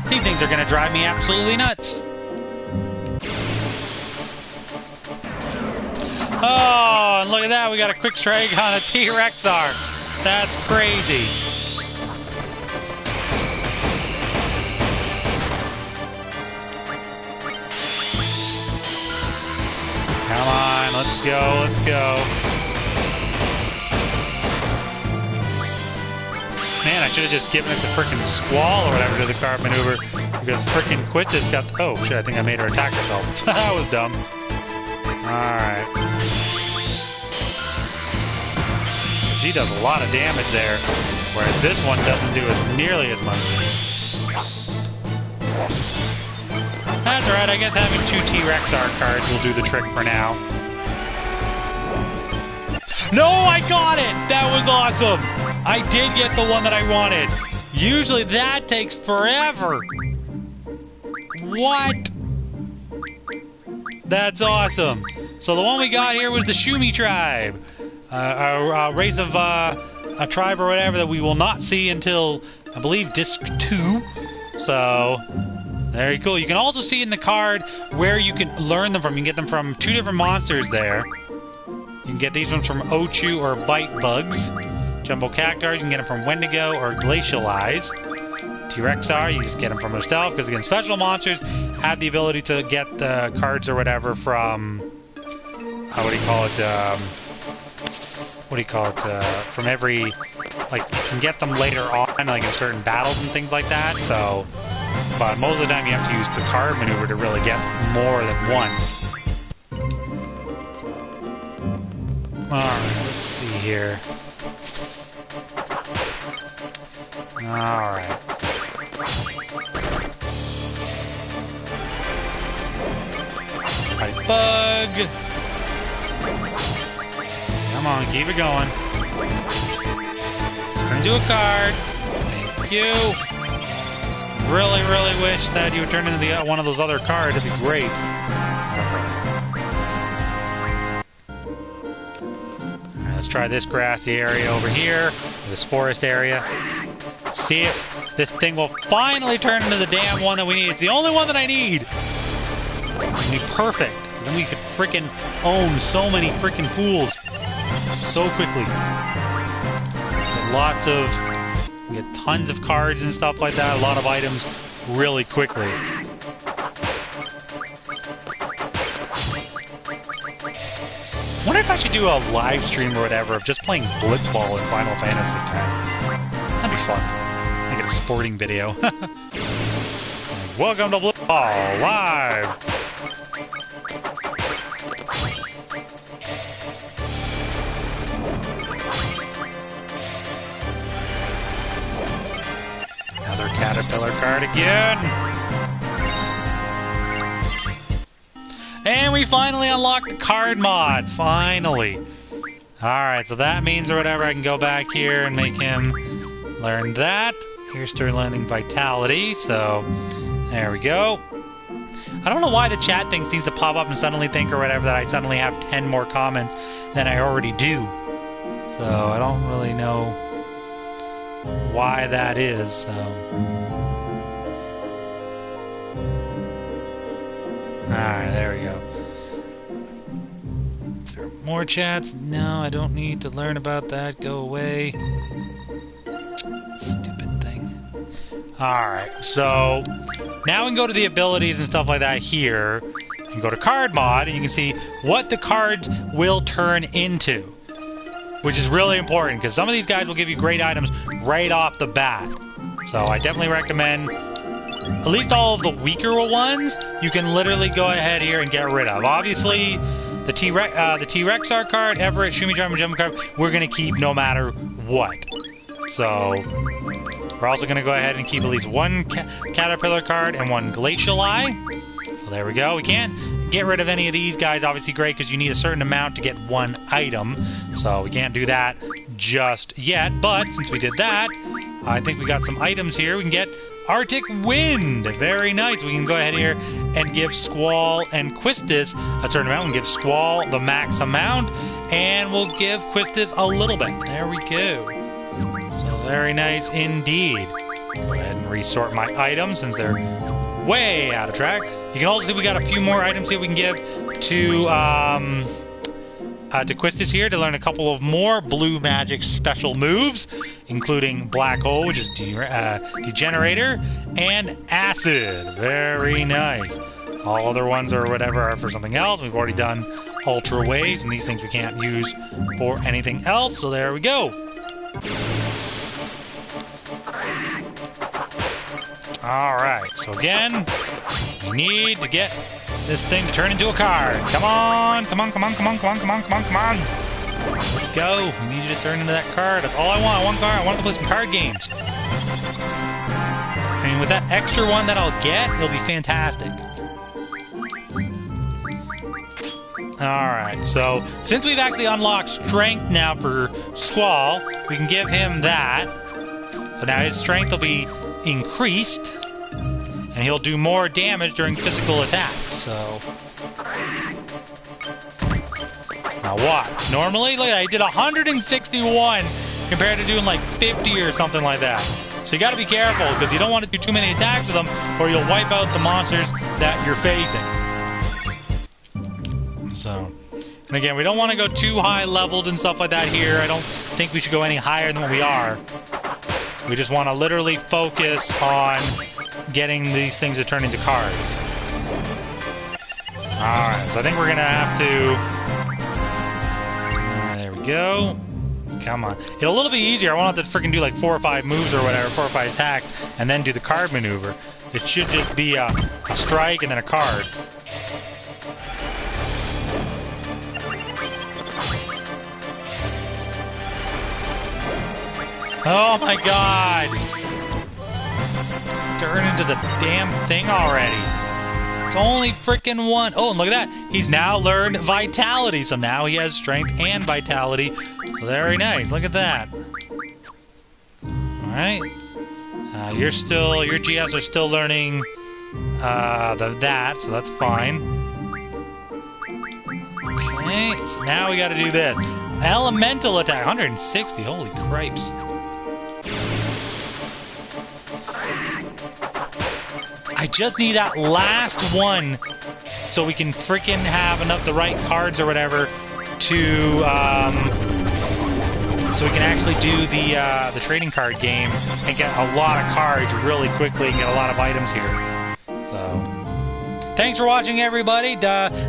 These things are gonna drive me absolutely nuts! Oh, and look at that, we got a quick strike on a T-Rexar! That's crazy! Come on, let's go, let's go. Man, I should have just given it the frickin' squall or whatever to the card maneuver, because frickin' Quistis got... Oh, shit, I think I made her attack herself. That was dumb. Alright. She does a lot of damage there, whereas this one doesn't do as nearly as much. That's alright, I guess having 2 T-Rexar cards will do the trick for now. No, I got it! That was awesome! I did get the one that I wanted. Usually that takes forever. What? That's awesome. So the one we got here was the Shumi tribe. A race of a tribe or whatever that we will not see until, I believe, Disc 2. So, very cool. You can also see in the card where you can learn them from. You can get them from 2 different monsters there. You can get these ones from Ochu or Bite Bugs. Jumbo Cactars, you can get them from Wendigo or Glacial Eyes. T-Rexar, you just get them from herself, because again, special monsters have the ability to get the cards or whatever from... what do you call it? From every... Like, you can get them later on, like in certain battles and things like that, so... But most of the time you have to use the card maneuver to really get more than one. Alright, let's see here. Alright. Right, bug! Come on, keep it going. Turn into a card. Thank you. Really, really wish that you would turn into the, one of those other cards. That'd be great. Alright, let's try this grassy area over here. This forest area. See if this thing will finally turn into the damn one that we need. It's the only one that I need. It'll be perfect. Then we could frickin' own so many frickin' pools so quickly. Lots of... We get tons of cards and stuff like that. A lot of items really quickly. Wonder if I should do a live stream or whatever of just playing Blitzball in Final Fantasy X. That'd be fun. I get a sporting video. Welcome to Blitzball Live! Another Caterpillar card again! And we finally unlocked the card mod! Finally! Alright, so that means or whatever, I can go back here and make him learn that. Here's Sterling Vitality, so there we go. I don't know why the chat thing seems to pop up and suddenly think or whatever that I suddenly have 10 more comments than I already do. So I don't really know why that is, so... Alright, there we go. Is there more chats? No, I don't need to learn about that. Go away. Stupid thing. Alright, so... Now we can go to the abilities and stuff like that here. And go to card mod, and you can see what the cards will turn into. Which is really important, because some of these guys will give you great items right off the bat. So I definitely recommend... At least all of the weaker ones, you can literally go ahead here and get rid of. Obviously, the T-Rexar card, Everett, Shumi Charm, and Jump card, we're going to keep no matter what. So, we're also going to go ahead and keep at least one Caterpillar card and one Glacial Eye. So there we go. We can't get rid of any of these guys, obviously great, because you need a certain amount to get one item. So we can't do that just yet. But, since we did that, I think we got some items here. We can get Arctic Wind! Very nice. We can go ahead here and give Squall and Quistis a certain amount. We can give Squall the max amount, and we'll give Quistis a little bit. There we go. So very nice indeed. Go ahead and resort my items since they're way out of track. You can also see we got a few more items here we can give to Quistis here to learn a couple of more blue magic special moves, including Black Hole, which is Degenerator, and Acid. Very nice. All other ones or whatever are for something else. We've already done Ultra Waves, and these things we can't use for anything else, so there we go. Alright, so again, we need to get this thing to turn into a card. Come on, come on, come on, come on, come on, come on, come on, come on. Let's go. We need you to turn into that card. That's all I want. One card. I want to play some card games. I mean, with that extra one that I'll get, it'll be fantastic. Alright, so since we've actually unlocked Strength now for Squall, we can give him that. So now his Strength will be increased, and he'll do more damage during physical attacks, so... Now what? Normally, look at that, he did 161 compared to doing like 50 or something like that. So you gotta be careful, because you don't want to do too many attacks with them, or you'll wipe out the monsters that you're facing. So, and again, we don't want to go too high leveled and stuff like that here. I don't think we should go any higher than what we are. We just want to literally focus on getting these things to turn into cards. Alright, so I think we're going to have to... there we go. Come on. It'll a little bit easier. I won't have to freaking do like 4 or 5 moves or whatever, 4 or 5 attacks, and then do the card maneuver. It should just be a strike and then a card. Oh my god! Turn into the damn thing already. It's only freaking one. Oh, and look at that. He's now learned Vitality. So now he has Strength and Vitality. So very nice. Look at that. Alright. Your GFs are still learning that, so that's fine. Okay, so now we gotta do this. Elemental attack. 160. Holy cripes. I just need that last one so we can freaking have enough the right cards or whatever to so we can actually do the trading card game and get a lot of cards really quickly and get a lot of items here. So thanks for watching, everybody.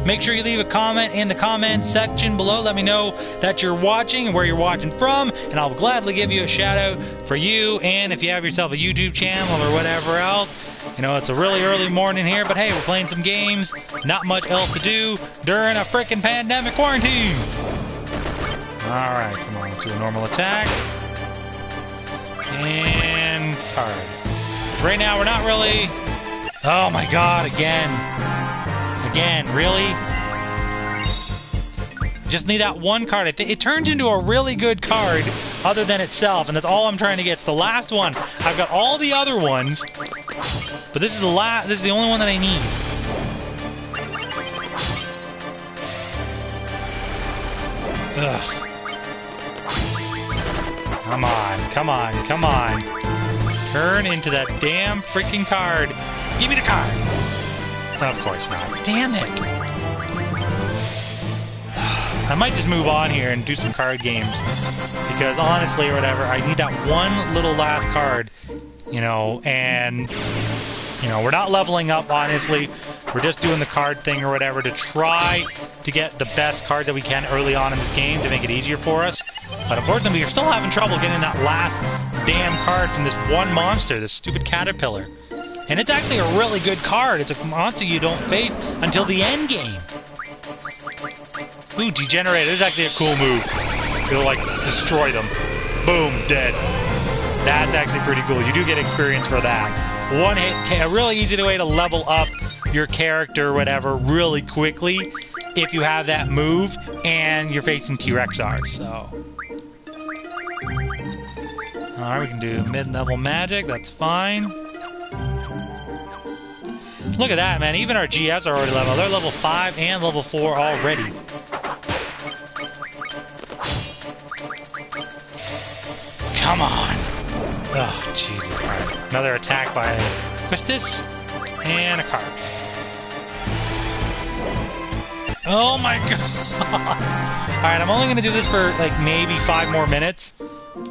Make sure you leave a comment in the comment section below. Let me know that you're watching and where you're watching from, and I'll gladly give you a shout out for you. And if you have yourself a YouTube channel or whatever else, you know, it's a really early morning here, but hey, we're playing some games. Not much else to do during a frickin' pandemic quarantine. Alright, come on, let's do a normal attack. And card. So right now, we're not really... Oh my god, again. Again, really? Just need that one card. It turns into a really good card other than itself, and that's all I'm trying to get. It's the last one. I've got all the other ones, but this is the only one that I need. Ugh. Come on, come on, come on. Turn into that damn freaking card. Give me the card. Of course not. Damn it. I might just move on here and do some card games, because honestly or whatever, I need that one little last card, you know, and, you know, we're not leveling up, honestly. We're just doing the card thing or whatever to try to get the best cards that we can early on in this game to make it easier for us. But unfortunately, we're still having trouble getting that last damn card from this one monster, this stupid caterpillar. And it's actually a really good card. It's a monster you don't face until the end game. Ooh, Degenerate. This is actually a cool move. It'll, like, destroy them. Boom, dead. That's actually pretty cool. You do get experience for that. One hit, a really easy way to level up your character or whatever really quickly if you have that move and you're facing T-Rexars, so... Alright, we can do mid-level magic. That's fine. Look at that, man. Even our GFs are already level. They're level 5 and level 4 already. Come on! Oh, Jesus. Right. Another attack by Quistis. And a card. Oh my god! Alright, I'm only going to do this for, like, maybe 5 more minutes.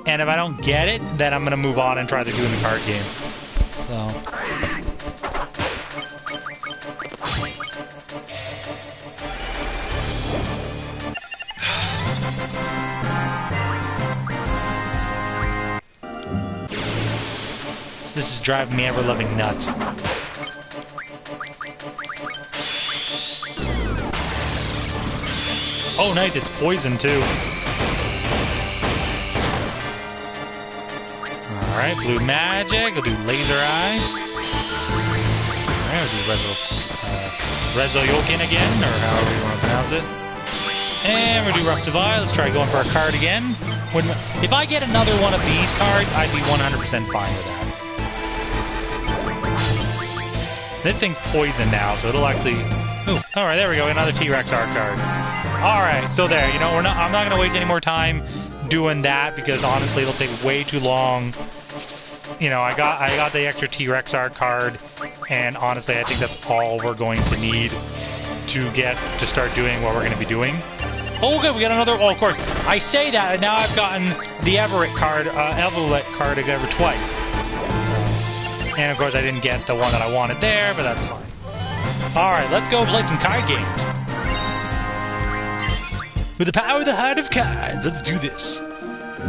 And if I don't get it, then I'm going to move on and try to do the card game. So... This is driving me ever-loving nuts. Oh, nice, it's poison, too. Alright, blue magic. We'll do laser eye. Alright, we'll do Rezo-Yokin again, or however you want to pronounce it. And we'll do Rough Divide. Let's try going for a card again. If I get another one of these cards, I'd be 100% fine with that. This thing's poison now, so it'll actually... Ooh, alright, there we go, another T-Rex art card. Alright, so there, you know, I'm not gonna waste any more time doing that, because honestly, it'll take way too long. You know, I got the extra T-Rex art card, and honestly, I think that's all we're going to need to start doing what we're going to be doing. Oh, good, we got another... Oh, of course, I say that, and now I've gotten the Everett card, together twice. And of course, I didn't get the one that I wanted there, but that's fine. Alright, let's go play some card games. With the power of the heart of cards, let's do this.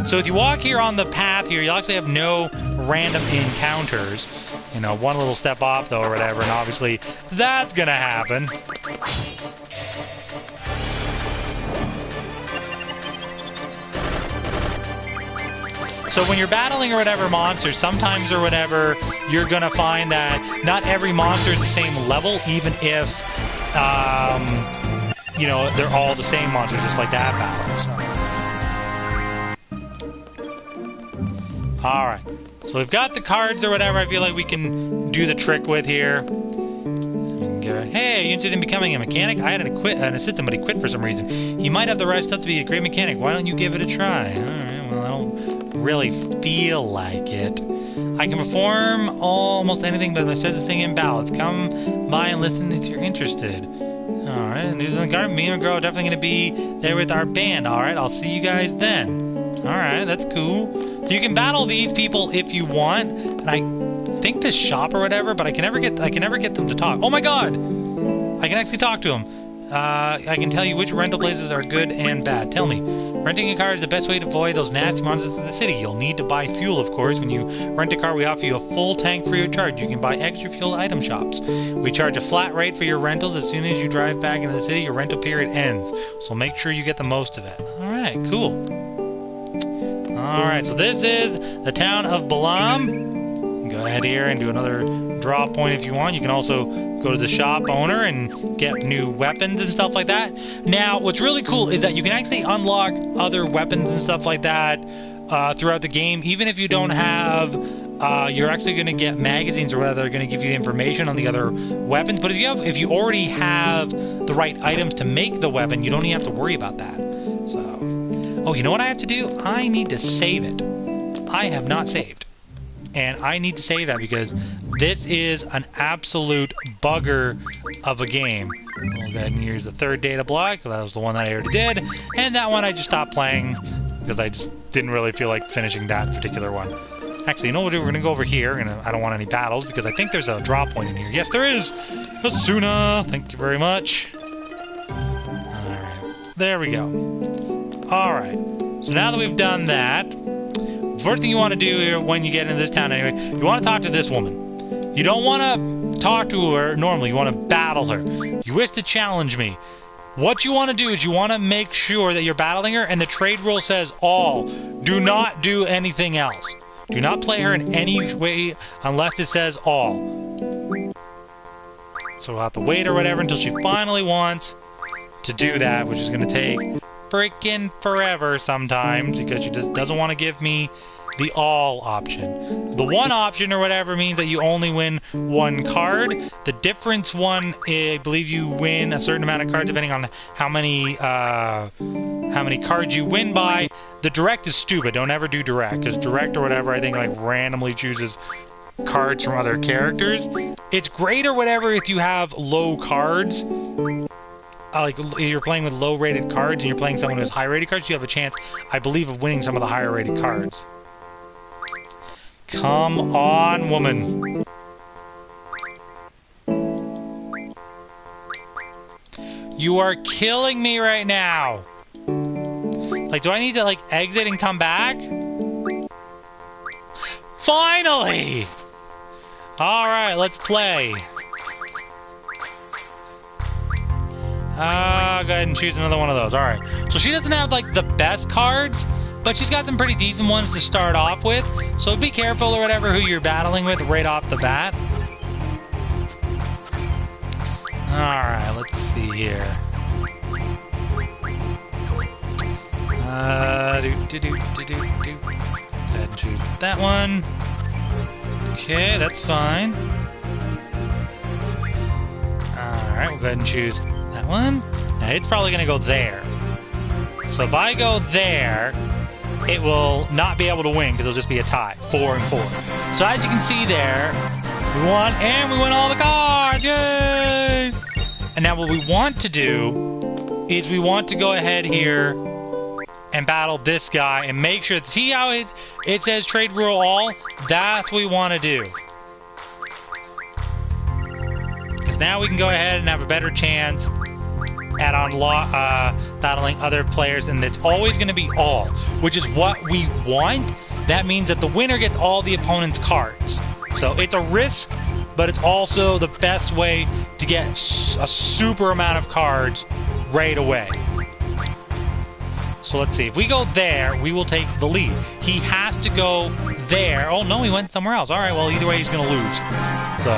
So if you walk here on the path here, you'll actually have no random encounters. You know, one little step off, though, or whatever, and obviously that's gonna happen. So when you're battling or whatever monsters, sometimes or whatever, you're gonna find that not every monster is the same level, even if, you know, they're all the same monsters, just like that battle. So. Alright, so we've got the cards or whatever I feel like we can do the trick with here. Hey, are you interested in becoming a mechanic? I had an assistant, but he quit for some reason. He might have the right stuff to be a great mechanic. Why don't you give it a try? Alright, well, I don't really feel like it. I can perform almost anything but my special singing and ballads. Come by and listen if you're interested. Alright, news in the garden. Me and girl are definitely going to be there with our band. Alright, I'll see you guys then. Alright, that's cool. So you can battle these people if you want. And I think this shop or whatever, but I can never get them to talk. Oh my god! I can actually talk to them. I can tell you which rental places are good and bad. Tell me, renting a car is the best way to avoid those nasty monsters in the city. You'll need to buy fuel, of course. When you rent a car, we offer you a full tank free of charge. You can buy extra fuel at item shops. We charge a flat rate for your rentals. As soon as you drive back into the city, your rental period ends. So make sure you get the most of it. Alright, cool. Alright, so this is the town of Balum. Go ahead here and do another draw point if you want. You can also go to the shop owner and get new weapons and stuff like that. Now, what's really cool is that you can actually unlock other weapons and stuff like that throughout the game. Even if you don't have... you're actually going to get magazines or whatever that are going to give you information on the other weapons. But if you already have the right items to make the weapon, you don't even have to worry about that. So... Oh, you know what I have to do? I need to save it. I have not saved. And I need to save that because this is an absolute bugger of a game. We'll go ahead and use the third data block. That was the one that I already did. And that one I just stopped playing because I just didn't really feel like finishing that particular one. Actually, you know what? We're going to go over here. I don't want any battles because I think there's a draw point in here. Yes, there is! Asuna! Thank you very much. Alright. There we go. Alright. So now that we've done that... First thing you want to do here when you get into this town anyway, you want to talk to this woman. You don't want to talk to her normally, you want to battle her. You wish to challenge me. What you want to do is you want to make sure that you're battling her, and the trade rule says all. Do not do anything else. Do not play her in any way unless it says all. So we'll have to wait or whatever until she finally wants to do that, which is going to take freaking forever sometimes because she just doesn't want to give me the all option. The one option or whatever means that you only win one card. The difference one, I believe you win a certain amount of cards depending on how many cards you win by. The direct is stupid. Don't ever do direct because direct or whatever I think like randomly chooses cards from other characters. It's great or whatever if you have low cards. Like you're playing with low-rated cards and you're playing someone who has high-rated cards, you have a chance, I believe, of winning some of the higher-rated cards. Come on, woman. You are killing me right now. Like, do I need to, like, exit and come back? Finally! Alright, let's play. Go ahead and choose another one of those. Alright. So she doesn't have, like, the best cards, but she's got some pretty decent ones to start off with. So be careful or whatever who you're battling with right off the bat. Alright, let's see here. Go ahead and choose that one. Okay, that's fine. Alright, we'll go ahead and choose that one. Now, it's probably going to go there. So if I go there, it will not be able to win because it'll just be a tie. 4 and 4. So as you can see there, we won, and we win all the cards! Yay! And now what we want to do is we want to go ahead here and battle this guy and make sure, see how it says trade rule all? That's what we want to do. Because now we can go ahead and have a better chance at battling other players, and it's always going to be all, which is what we want. That means that the winner gets all the opponent's cards. So it's a risk, but it's also the best way to get a super amount of cards right away. So let's see. If we go there, we will take the lead. He has to go there. Oh, no, he went somewhere else. All right, well, either way, he's going to lose. So...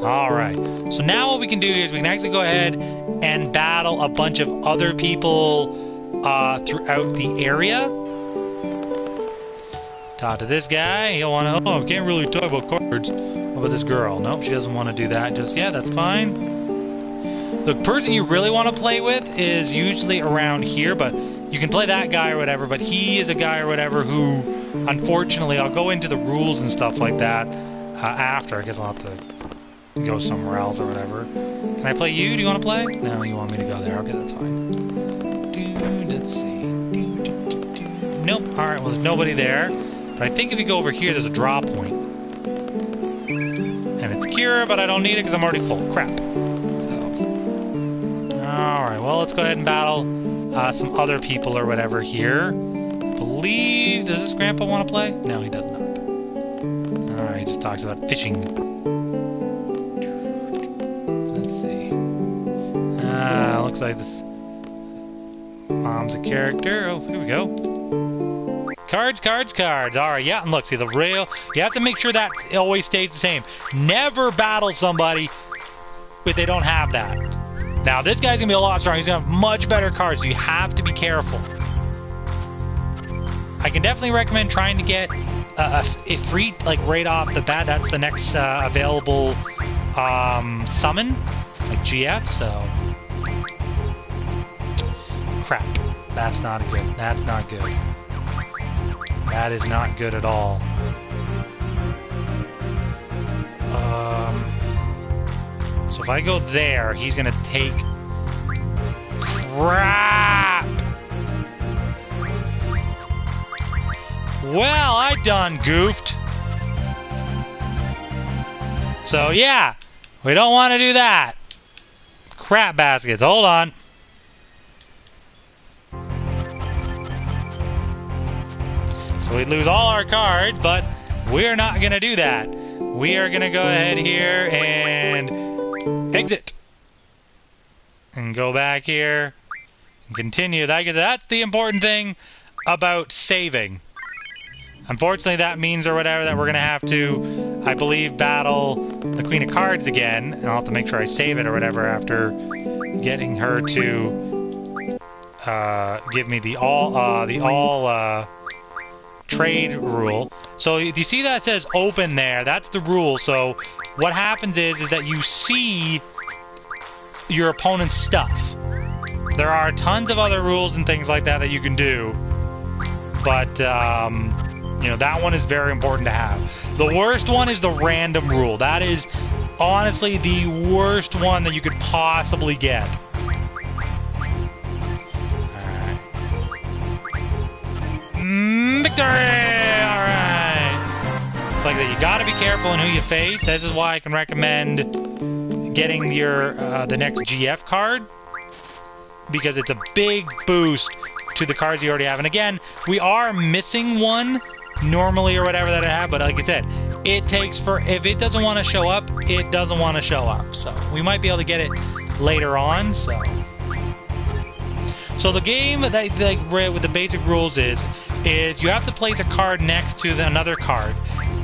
all right. So now what we can do is we can actually go ahead and battle a bunch of other people throughout the area. Talk to this guy. He'll want to... oh, I can't really talk about cards. What about this girl? Nope, she doesn't want to do that just yet. That's fine. The person you really want to play with is usually around here, but you can play that guy or whatever, but he is a guy or whatever who, unfortunately, I'll go into the rules and stuff like that after. I guess I'll have to go somewhere else or whatever. Can I play you? Do you want to play? No, you want me to go there. Okay, that's fine. Let's see. Nope. Alright, well, there's nobody there. But I think if you go over here, there's a draw point. And it's cure, but I don't need it because I'm already full. Crap. So. Alright, well, let's go ahead and battle some other people or whatever here. Does this grandpa want to play? No, he does not. Alright, he just talks about fishing. Let's see. Looks like this mom's a character. Oh, here we go. Cards, cards, cards. Alright, yeah, and look, see the rail. You have to make sure that it always stays the same. Never battle somebody if they don't have that. Now, this guy's going to be a lot stronger. He's going to have much better cards, so you have to be careful. I can definitely recommend trying to get a free, like, right off the bat. That's the next available summon, like GF, so... crap. That's not good. That's not good. That is not good at all. So if I go there, he's gonna take... crap! Well, I done goofed. So yeah, we don't want to do that. Crap baskets, hold on. So we lose all our cards, but we're not going to do that. We are going to go ahead here and exit. And go back here and continue. That's the important thing about saving. Unfortunately, that means or whatever that we're going to have to, I believe, battle the Queen of Cards again. And I'll have to make sure I save it or whatever after getting her to give me the all trade rule. So if you see that says open there, that's the rule. So what happens is that you see your opponent's stuff. There are tons of other rules and things like that that you can do, but you know, that one is very important to have. The worst one is the random rule. That is honestly the worst one that you could possibly get. Victory! Alright. It's like that you gotta be careful in who you face. This is why I can recommend getting your the next GF card. Because it's a big boost to the cards you already have. And again, we are missing one normally or whatever that I have, but like I said, it takes for, if it doesn't want to show up, it doesn't want to show up. So we might be able to get it later on. So the game that like with the basic rules is you have to place a card next to another card.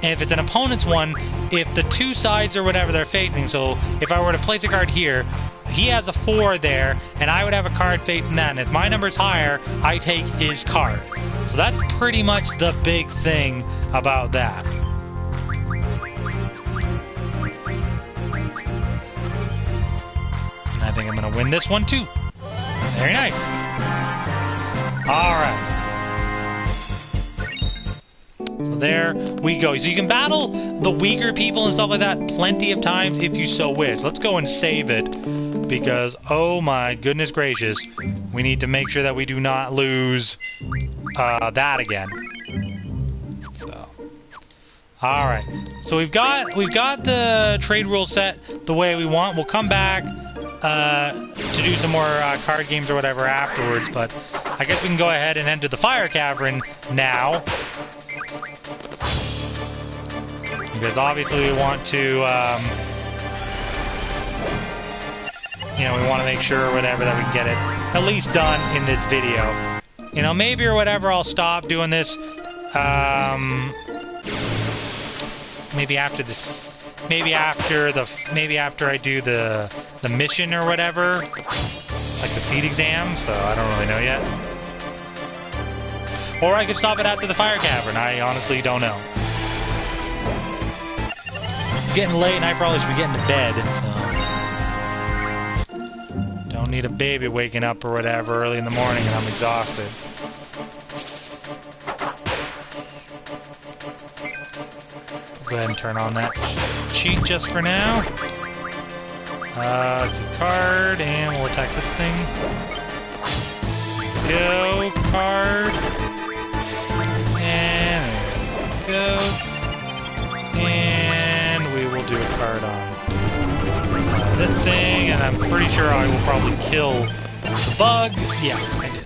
And if it's an opponent's one, if the two sides or whatever they're facing, so if I were to place a card here, he has a 4 there, and I would have a card facing that, and if my number's higher, I take his card. So that's pretty much the big thing about that. And I think I'm going to win this one too. Very nice. Alright. So there we go. So you can battle the weaker people and stuff like that plenty of times if you so wish. Let's go and save it, because oh my goodness gracious, we need to make sure that we do not lose that again. So, all right. So we've got the trade rule set the way we want. We'll come back to do some more card games or whatever afterwards, but I guess we can go ahead and enter the Fire Cavern now. Because obviously we want to, you know, we want to make sure or whatever that we can get it at least done in this video. You know, maybe or whatever I'll stop doing this, maybe after this, maybe after I do the mission or whatever, like the seed exam, so I don't really know yet. Or I could stop it after the Fire Cavern, I honestly don't know. It's getting late and I probably should be getting to bed, so... Don't need a baby waking up or whatever early in the morning and I'm exhausted. Go ahead and turn on that cheat just for now. It's a card, and we'll attack this thing. Go, card. And there we go. And we will do a card on this thing, and I'm pretty sure I will probably kill the bug. Yeah, I did.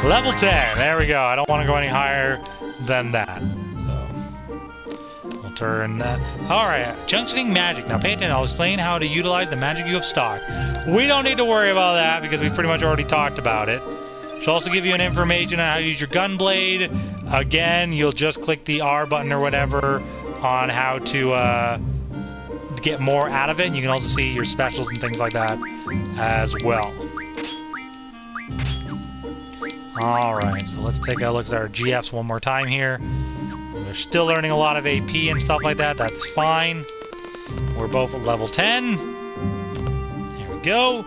Level 10, there we go. I don't want to go any higher than that. So, we'll turn that. Alright, Junctioning Magic. Now pay attention, I'll explain how to utilize the magic you have stocked. We don't need to worry about that because we've pretty much already talked about it. She'll also give you an information on how to use your gun blade. Again, you'll just click the R button or whatever on how to get more out of it. And you can also see your specials and things like that as well. Alright, so let's take a look at our GFs one more time here. We're still learning a lot of AP and stuff like that. That's fine. We're both at level 10. Here we go.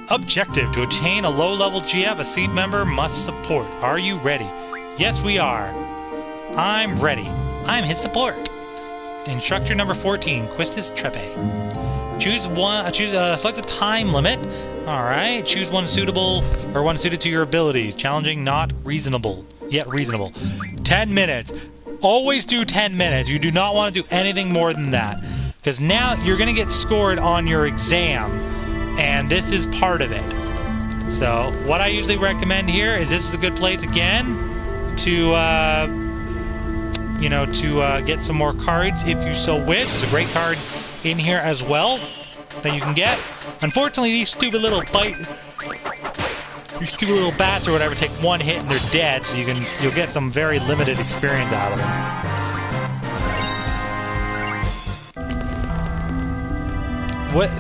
Objective: to attain a low-level GF, a seed member must support. Are you ready? Yes, we are. I'm ready. I'm his support. Instructor number 14, Quistis Trepe. Choose one. Select a time limit. All right. Choose one suitable or one suited to your abilities. Challenging, not reasonable. Yet reasonable. 10 minutes. Always do 10 minutes. You do not want to do anything more than that, because now you're going to get scored on your exam, and this is part of it. So what I usually recommend here is this is a good place again to get some more cards if you so wish. There's a great card in here as well that you can get. Unfortunately, these stupid little bats or whatever take one hit and they're dead, so you'll get some very limited experience out of them. What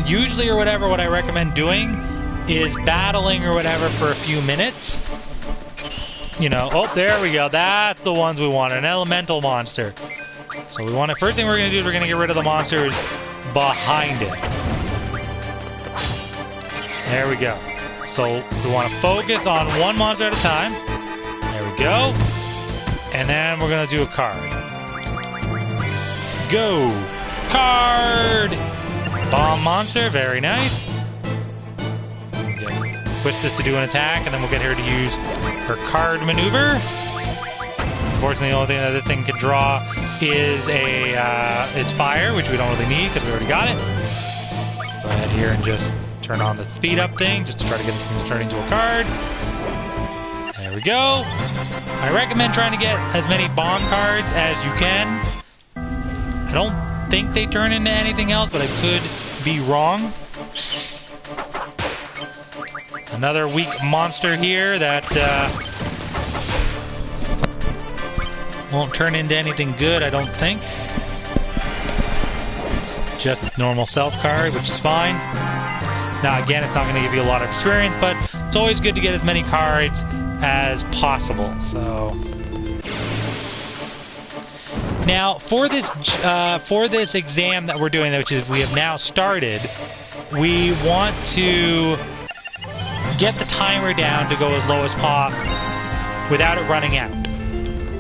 I recommend doing is battling or whatever for a few minutes. You know, oh, there we go. That's the ones we want. An elemental monster. So we want to, first thing we're going to do is we're going to get rid of the monsters behind it. There we go. So we want to focus on one monster at a time. There we go. And then we're going to do a card. Go. Card. Bomb monster. Very nice. Switch this to do an attack, and then we'll get her to use her card maneuver. Unfortunately, the only thing that this thing can draw is is fire, which we don't really need because we already got it. Go ahead here and just turn on the speed up thing just to try to get this thing to turn into a card. There we go. I recommend trying to get as many bomb cards as you can. I don't think they turn into anything else, but I could be wrong. Another weak monster here that won't turn into anything good, I don't think. Just normal self card, which is fine. Now again, it's not going to give you a lot of experience, but it's always good to get as many cards as possible. So now for this exam that we're doing, which is we have now started, we want to get the timer down to go as low as possible without it running out.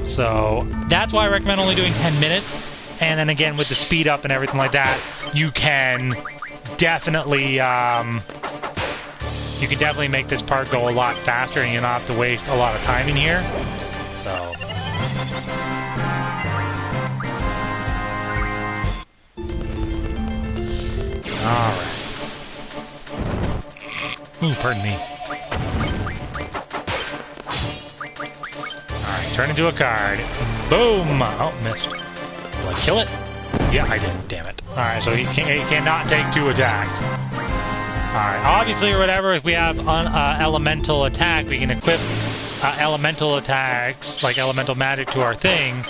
So that's why I recommend only doing 10 minutes. And then again, with the speed up and everything like that, you can definitely make this part go a lot faster, and you don't have to waste a lot of time in here. So alright. Ooh, pardon me. Alright, turn into a card. Boom! Oh, missed. Will I kill it? Yeah, I did. Damn it. Alright, so he cannot take 2 attacks. Alright, obviously or whatever, if we have elemental attack, we can equip elemental attacks, like elemental magic, to our thing.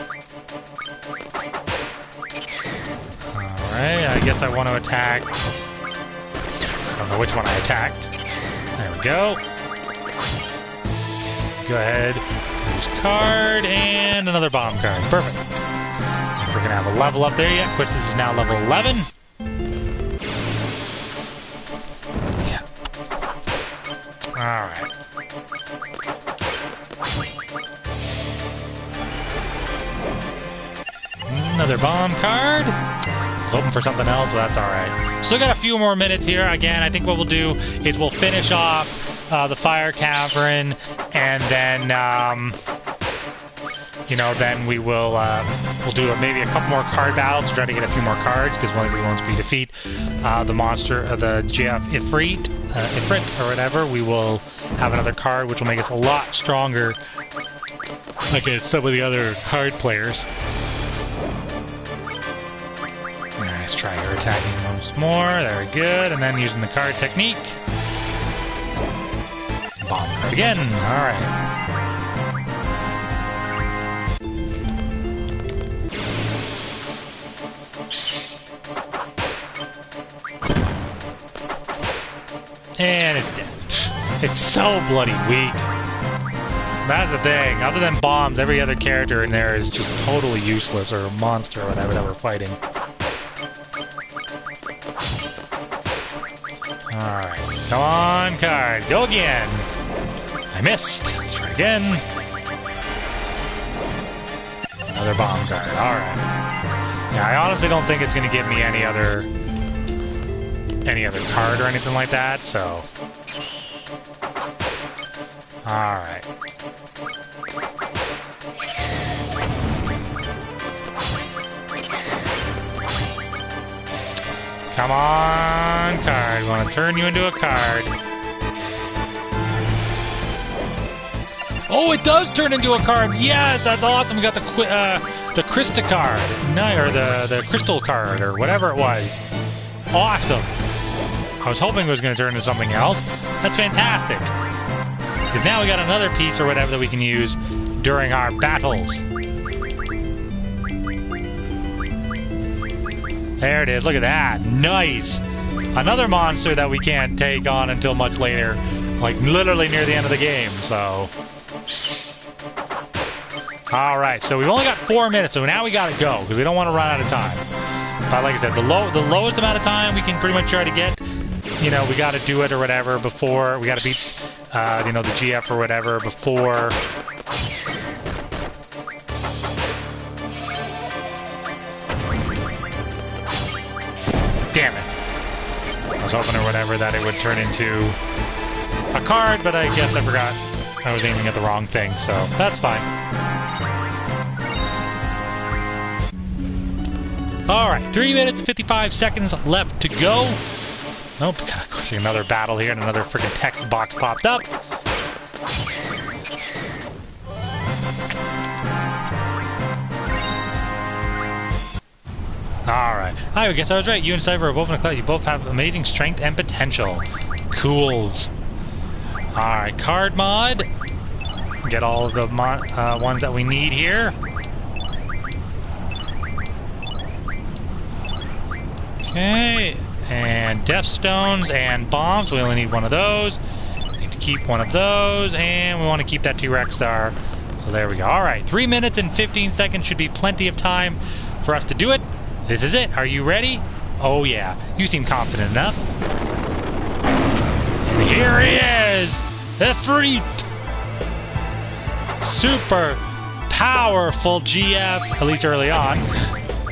Alright, I guess I want to attack. I don't know which one I attacked. There we go. Go ahead. Use card and another bomb card. Perfect. We're going to have a level up there yet, which this is now level 11. Yeah. Alright. Another bomb card. I was hoping for something else, but that's alright. Still got a few more minutes here. Again, I think what we'll do is we'll finish off the Fire Cavern, and then then we will we'll do maybe a couple more card battles to try to get a few more cards, because once we defeat the monster, the FF8, Ifrit or whatever, we will have another card which will make us a lot stronger against some of the other card players. Let's try her attacking once more. Very good, and then using the card technique. Bomb card again. All right. And it's dead. It's so bloody weak. That's the thing. Other than bombs, every other character in there is just totally useless, or a monster or whatever that we're fighting. Alright. Come on, card. Go again. I missed. Let's try again. Another bomb card. Alright. Yeah, I honestly don't think it's going to give me any other card or anything like that, so... Alright. Come on, card. We want to turn you into a card. Oh, it does turn into a card! Yes, that's awesome! We got the Krista card. No, or the Crystal card, or whatever it was. Awesome! I was hoping it was going to turn into something else. That's fantastic! Because now we got another piece or whatever that we can use during our battles. There it is, look at that. Nice! Another monster that we can't take on until much later. Like, literally near the end of the game, so... Alright, so we've only got 4 minutes, so now we gotta go, because we don't want to run out of time. But like I said, the lowest amount of time we can pretty much try to get, we gotta do it or whatever before, we gotta beat, the GF or whatever before... Damn it. I was hoping or whatever that it would turn into a card, but I guess I forgot. I was aiming at the wrong thing, so that's fine. Alright, 3 minutes and 55 seconds left to go. Nope, see another battle here and another freaking text box popped up. Alright. I guess I was right. You and Cypher are both in the cloud. You both have amazing strength and potential. Cools. Alright, card mod. Get all of the ones that we need here. Okay. And Death Stones and Bombs. We only need one of those. Need to keep one of those. And we want to keep that T-Rex Star. So there we go. Alright. 3 minutes and 15 seconds should be plenty of time for us to do it. This is it. Are you ready? Oh yeah. You seem confident enough. And here he is! FF8! Super powerful GF, at least early on.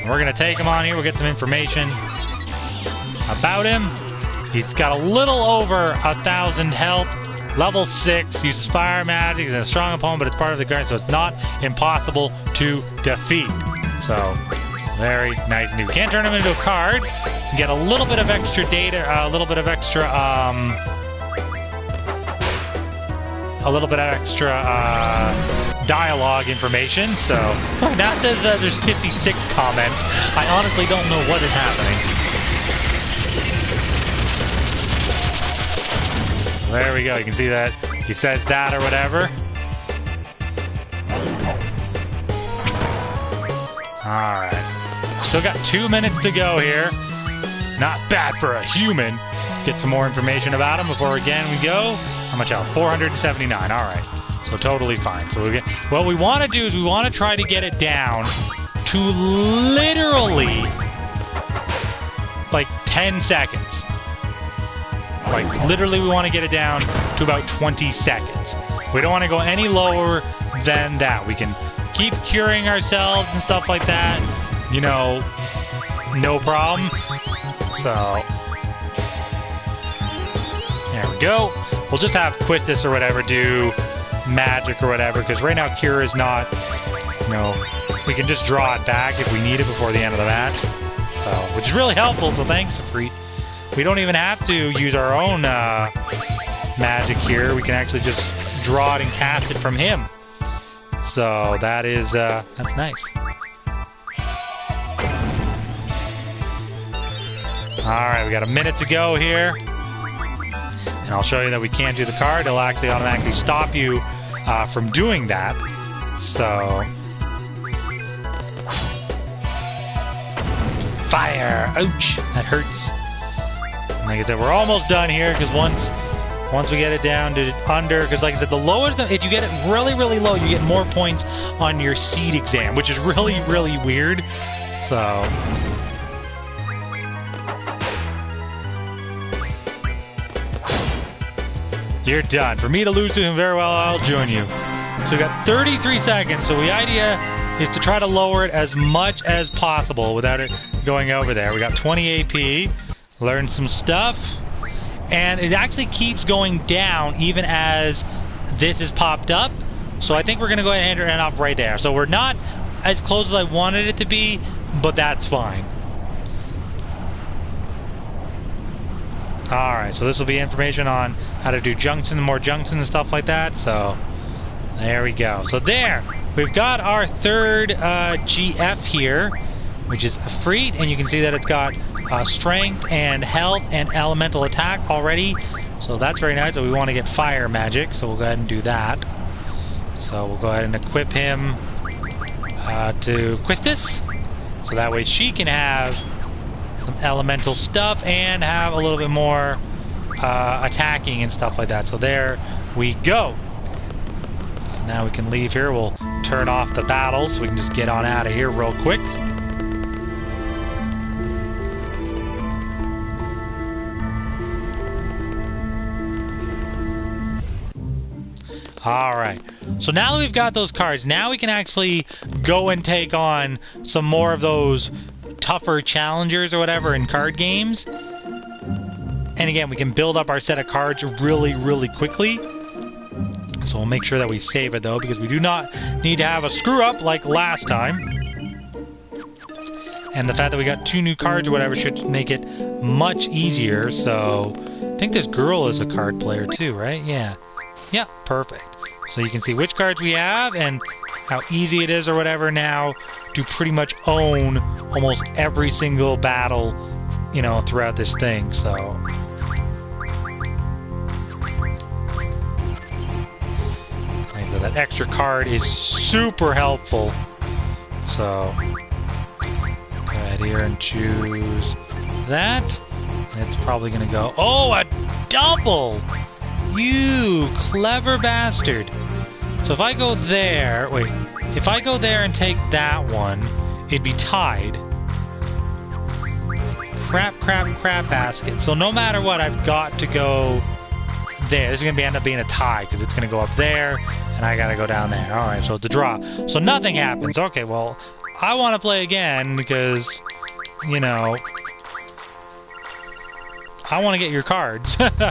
We're gonna take him on here. We'll get some information about him. He's got a little over 1,000 health. Level 6. Uses fire magic. He's a strong opponent, but it's part of the guard, so it's not impossible to defeat. So... very nice and new. Can't turn him into a card. Get a little bit of extra data, a little bit of extra dialogue information. So that says there's 56 comments. I honestly don't know what is happening. There we go. You can see that he says that or whatever. All right. Still got 2 minutes to go here. Not bad for a human. Let's get some more information about him before again we go. How much health? 479. All right. So totally fine. So what we want to do is we want to try to get it down to literally like 10 seconds. Like literally we want to get it down to about 20 seconds. We don't want to go any lower than that. We can keep curing ourselves and stuff like that. You know, no problem. So, there we go. We'll just have Quistis or whatever do magic or whatever, because right now Cure is not, you know, we can just draw it back if we need it before the end of the match. So, which is really helpful, so thanks, FF8. We don't even have to use our own magic here. We can actually just draw it and cast it from him. So, that is, that's nice. Alright, we got a minute to go here. And I'll show you that we can't do the card. It'll actually automatically stop you from doing that. So... fire! Ouch! That hurts. And like I said, we're almost done here, because once we get it down to under, because like I said, the lowest, if you get it really, really low, you get more points on your seed exam, which is really, really weird. So... you're done. For me to lose to him very well, I'll join you. So we got 33 seconds. So the idea is to try to lower it as much as possible without it going over there. We got 20 AP. Learned some stuff. And it actually keeps going down even as this is popped up. So I think we're going to go ahead and end off right there. So we're not as close as I wanted it to be, but that's fine. Alright, so this will be information on how to do more junctions and stuff like that. So, there we go. So there, we've got our third GF here, which is FF8, and you can see that it's got strength and health and elemental attack already. So that's very nice. So we want to get fire magic, so we'll go ahead and do that. So we'll go ahead and equip him to Quistis, so that way she can have some elemental stuff and have a little bit more attacking and stuff like that. So there we go. So now we can leave here. We'll turn off the battle so we can just get on out of here real quick. Alright, so now that we've got those cards, now we can actually go and take on some more of those tougher challengers or whatever in card games. And again, we can build up our set of cards really, really quickly. So we'll make sure that we save it though, because we do not need to have a screw up like last time. And the fact that we got 2 new cards or whatever should make it much easier. So I think this girl is a card player too, right? Yeah. Yeah, perfect. So you can see which cards we have and how easy it is or whatever now to pretty much own almost every single battle, you know, throughout this thing. So that extra card is super helpful. So go ahead here and choose that. And it's probably gonna go, oh, a double! You clever bastard. So if I go there, wait, if I go there and take that one, it'd be tied. Crap, crap, crap basket. So no matter what, I've got to go there. This is going to end up being a tie because it's going to go up there and I got to go down there. Alright, so it's a draw. So nothing happens. Okay, well, I want to play again because, you know, I want to get your cards. Okay.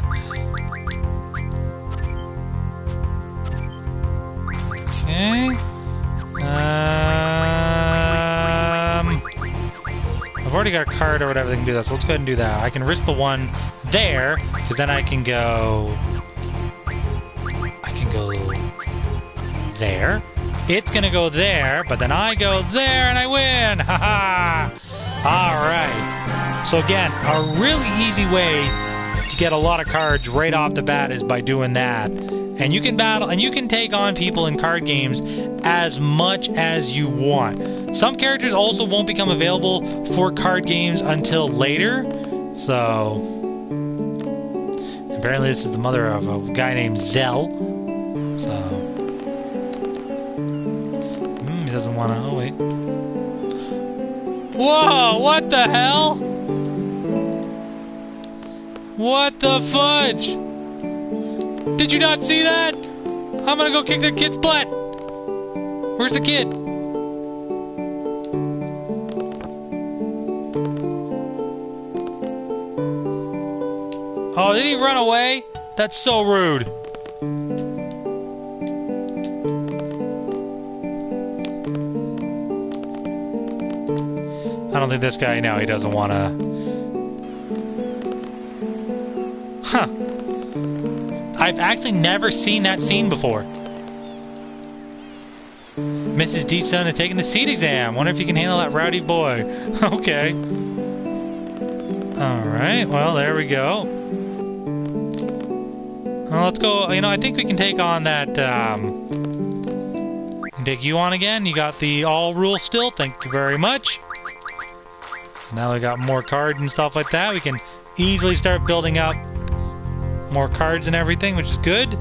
I've already got a card or whatever that can do that, so let's go ahead and do that. I can risk the one there, because then I can go there. It's gonna go there, but then I go there and I win! Haha! Alright. So again, a really easy way to get a lot of cards right off the bat is by doing that. And you can battle, and you can take on people in card games as much as you want. Some characters also won't become available for card games until later. So, apparently this is the mother of a guy named Zell. So, he doesn't want to, oh wait. Whoa, what the hell? What the fudge? Did you not see that? I'm gonna go kick that kid's butt. Where's the kid? Oh, did he run away? That's so rude. I don't think this guy, no, he doesn't want to... Huh. I've actually never seen that scene before. Mrs. Deech's son is taking the seat exam. Wonder if you can handle that rowdy boy. Okay. Alright, well, there we go. Well, let's go. You know, I think we can take on that, we can take you on again. You got the all rule still. Thank you very much. So now we got more cards and stuff like that. We can easily start building up more cards and everything, which is good.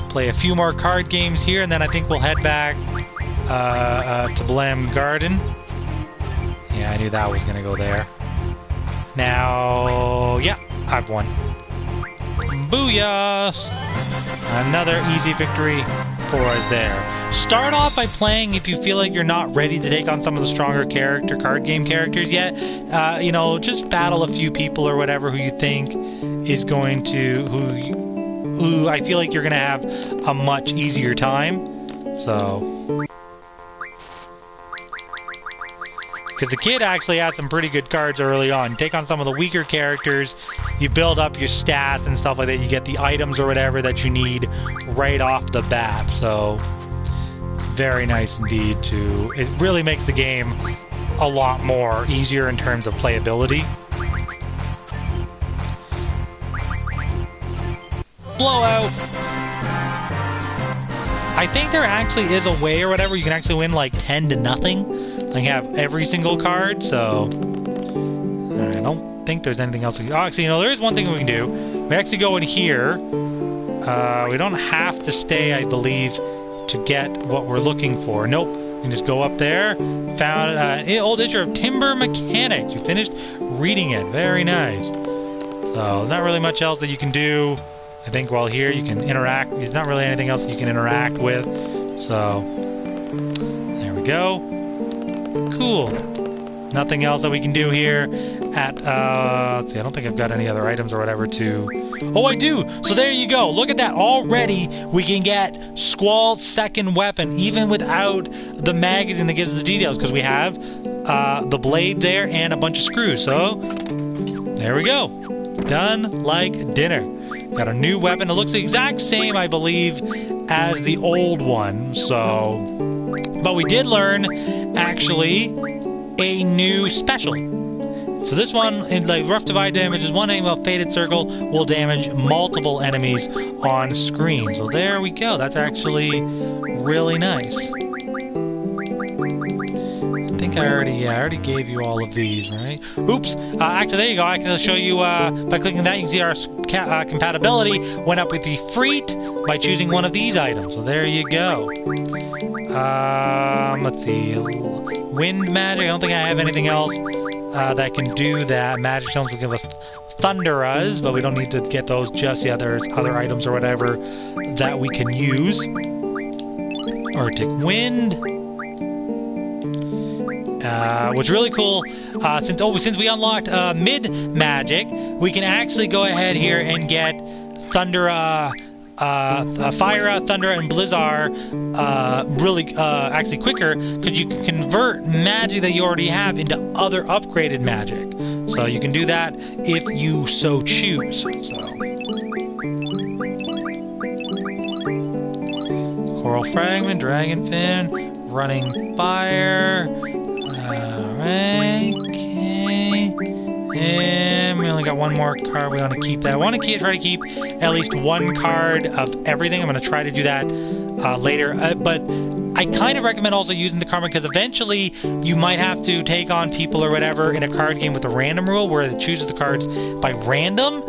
Play a few more card games here, and then I think we'll head back to Balum Garden. Yeah, I knew that was gonna go there. Now, yeah, I've won. Booyah! Another easy victory for us there. Start off by playing if you feel like you're not ready to take on some of the stronger card game characters yet. You know, just battle a few people or whatever who you think is going to, who I feel like you're going to have a much easier time. So, because the kid actually has some pretty good cards early on. Take on some of the weaker characters, you build up your stats and stuff like that. You get the items or whatever that you need right off the bat. So, very nice indeed. It really makes the game a lot more easier in terms of playability. Blowout! I think there actually is a way or whatever you can actually win like 10-0. Like have every single card, so I don't think there's anything else. Oh, actually, you know, there is one thing we can do. We actually go in here. We don't have to stay, I believe, to get what we're looking for. Nope. We can just go up there. Found an old issue of Timber Mechanics. You finished reading it. Very nice. So there's not really much else that you can do. I think while here you can interact. There's not really anything else you can interact with. So there we go. Cool. Nothing else that we can do here at, let's see, I don't think I've got any other items or whatever to... Oh, I do! So there you go. Look at that. Already, we can get Squall's second weapon, even without the magazine that gives us the details, because we have the blade there and a bunch of screws. So, there we go. Done like dinner. Got a new weapon. It looks the exact same, I believe, as the old one. So, but we did learn, actually, a new special. So this one, in like rough divide damages one enemy while faded circle will damage multiple enemies on screen. So there we go. That's actually really nice. I think I already gave you all of these, right? Oops. Actually, there you go. I can show you by clicking that. You can see our compatibility went up with the FF8 by choosing one of these items. So there you go. Let's see. Wind magic. I don't think I have anything else that can do that. Magic stones will give us Thunderas, but we don't need to get those just yet. There's other items or whatever that we can use. Arctic Wind. What's really cool, since we unlocked mid magic, we can actually go ahead here and get Thundera, Fire, Thunder, and Blizzard really actually quicker, because you can convert magic that you already have into other upgraded magic. So you can do that if you so choose. So. Coral Fragment, Dragonfin, Running Fire. Alright, okay. And we only got one more card. We want to keep that. I want to try to keep at least one card of everything. I'm going to try to do that later. But I kind of recommend also using the karma, because eventually you might have to take on people or whatever in a card game with a random rule where it chooses the cards by random.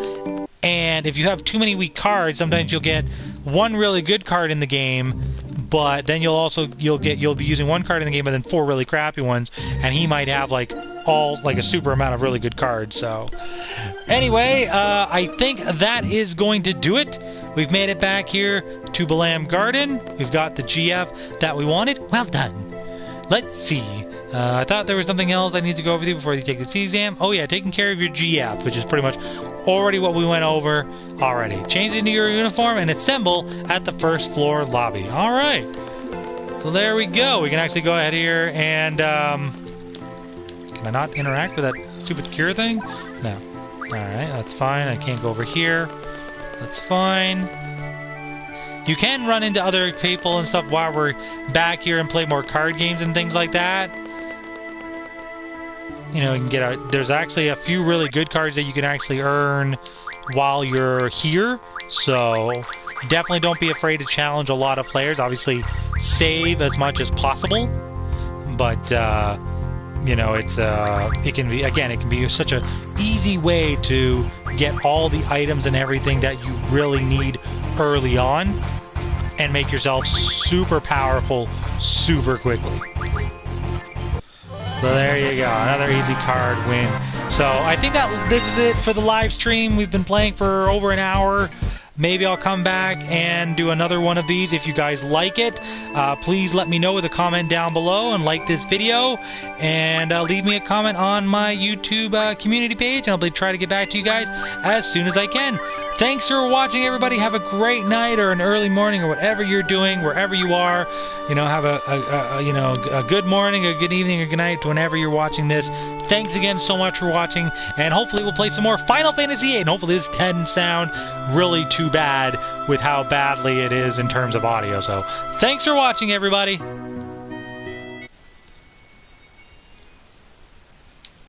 And if you have too many weak cards, sometimes you'll get one really good card in the game, but then you'll be using one card in the game, but then 4 really crappy ones, and he might have like a super amount of really good cards. So anyway, I think that is going to do it. We've made it back here to Balum Garden. We've got the GF that we wanted. Well done. Let's see. I thought there was something else I need to go over with you before you take the C exam. Oh yeah, taking care of your GF, which is pretty much already what we went over already. Change into your uniform and assemble at the first floor lobby. Alright. So there we go. We can actually go ahead here and can I not interact with that stupid cure thing? No. Alright, that's fine. I can't go over here. That's fine. You can run into other people and stuff while we're back here and play more card games and things like that. You know, you can get there's actually a few really good cards that you can actually earn while you're here. So definitely don't be afraid to challenge a lot of players. Obviously, save as much as possible. But you know, it can be such a easy way to get all the items and everything that you really need early on and make yourself super powerful super quickly. So there you go, another easy card win. So I think this is it for the live stream. We've been playing for over an hour. Maybe I'll come back and do another one of these if you guys like it. Please let me know with a comment down below and like this video. And leave me a comment on my YouTube community page. And I'll try to get back to you guys as soon as I can. Thanks for watching, everybody. Have a great night or an early morning or whatever you're doing, wherever you are. You know, have a good morning, a good evening, or good night whenever you're watching this. Thanks again so much for watching, and hopefully we'll play some more Final Fantasy VIII. And hopefully this didn't sound really too bad with how badly it is in terms of audio. So thanks for watching, everybody.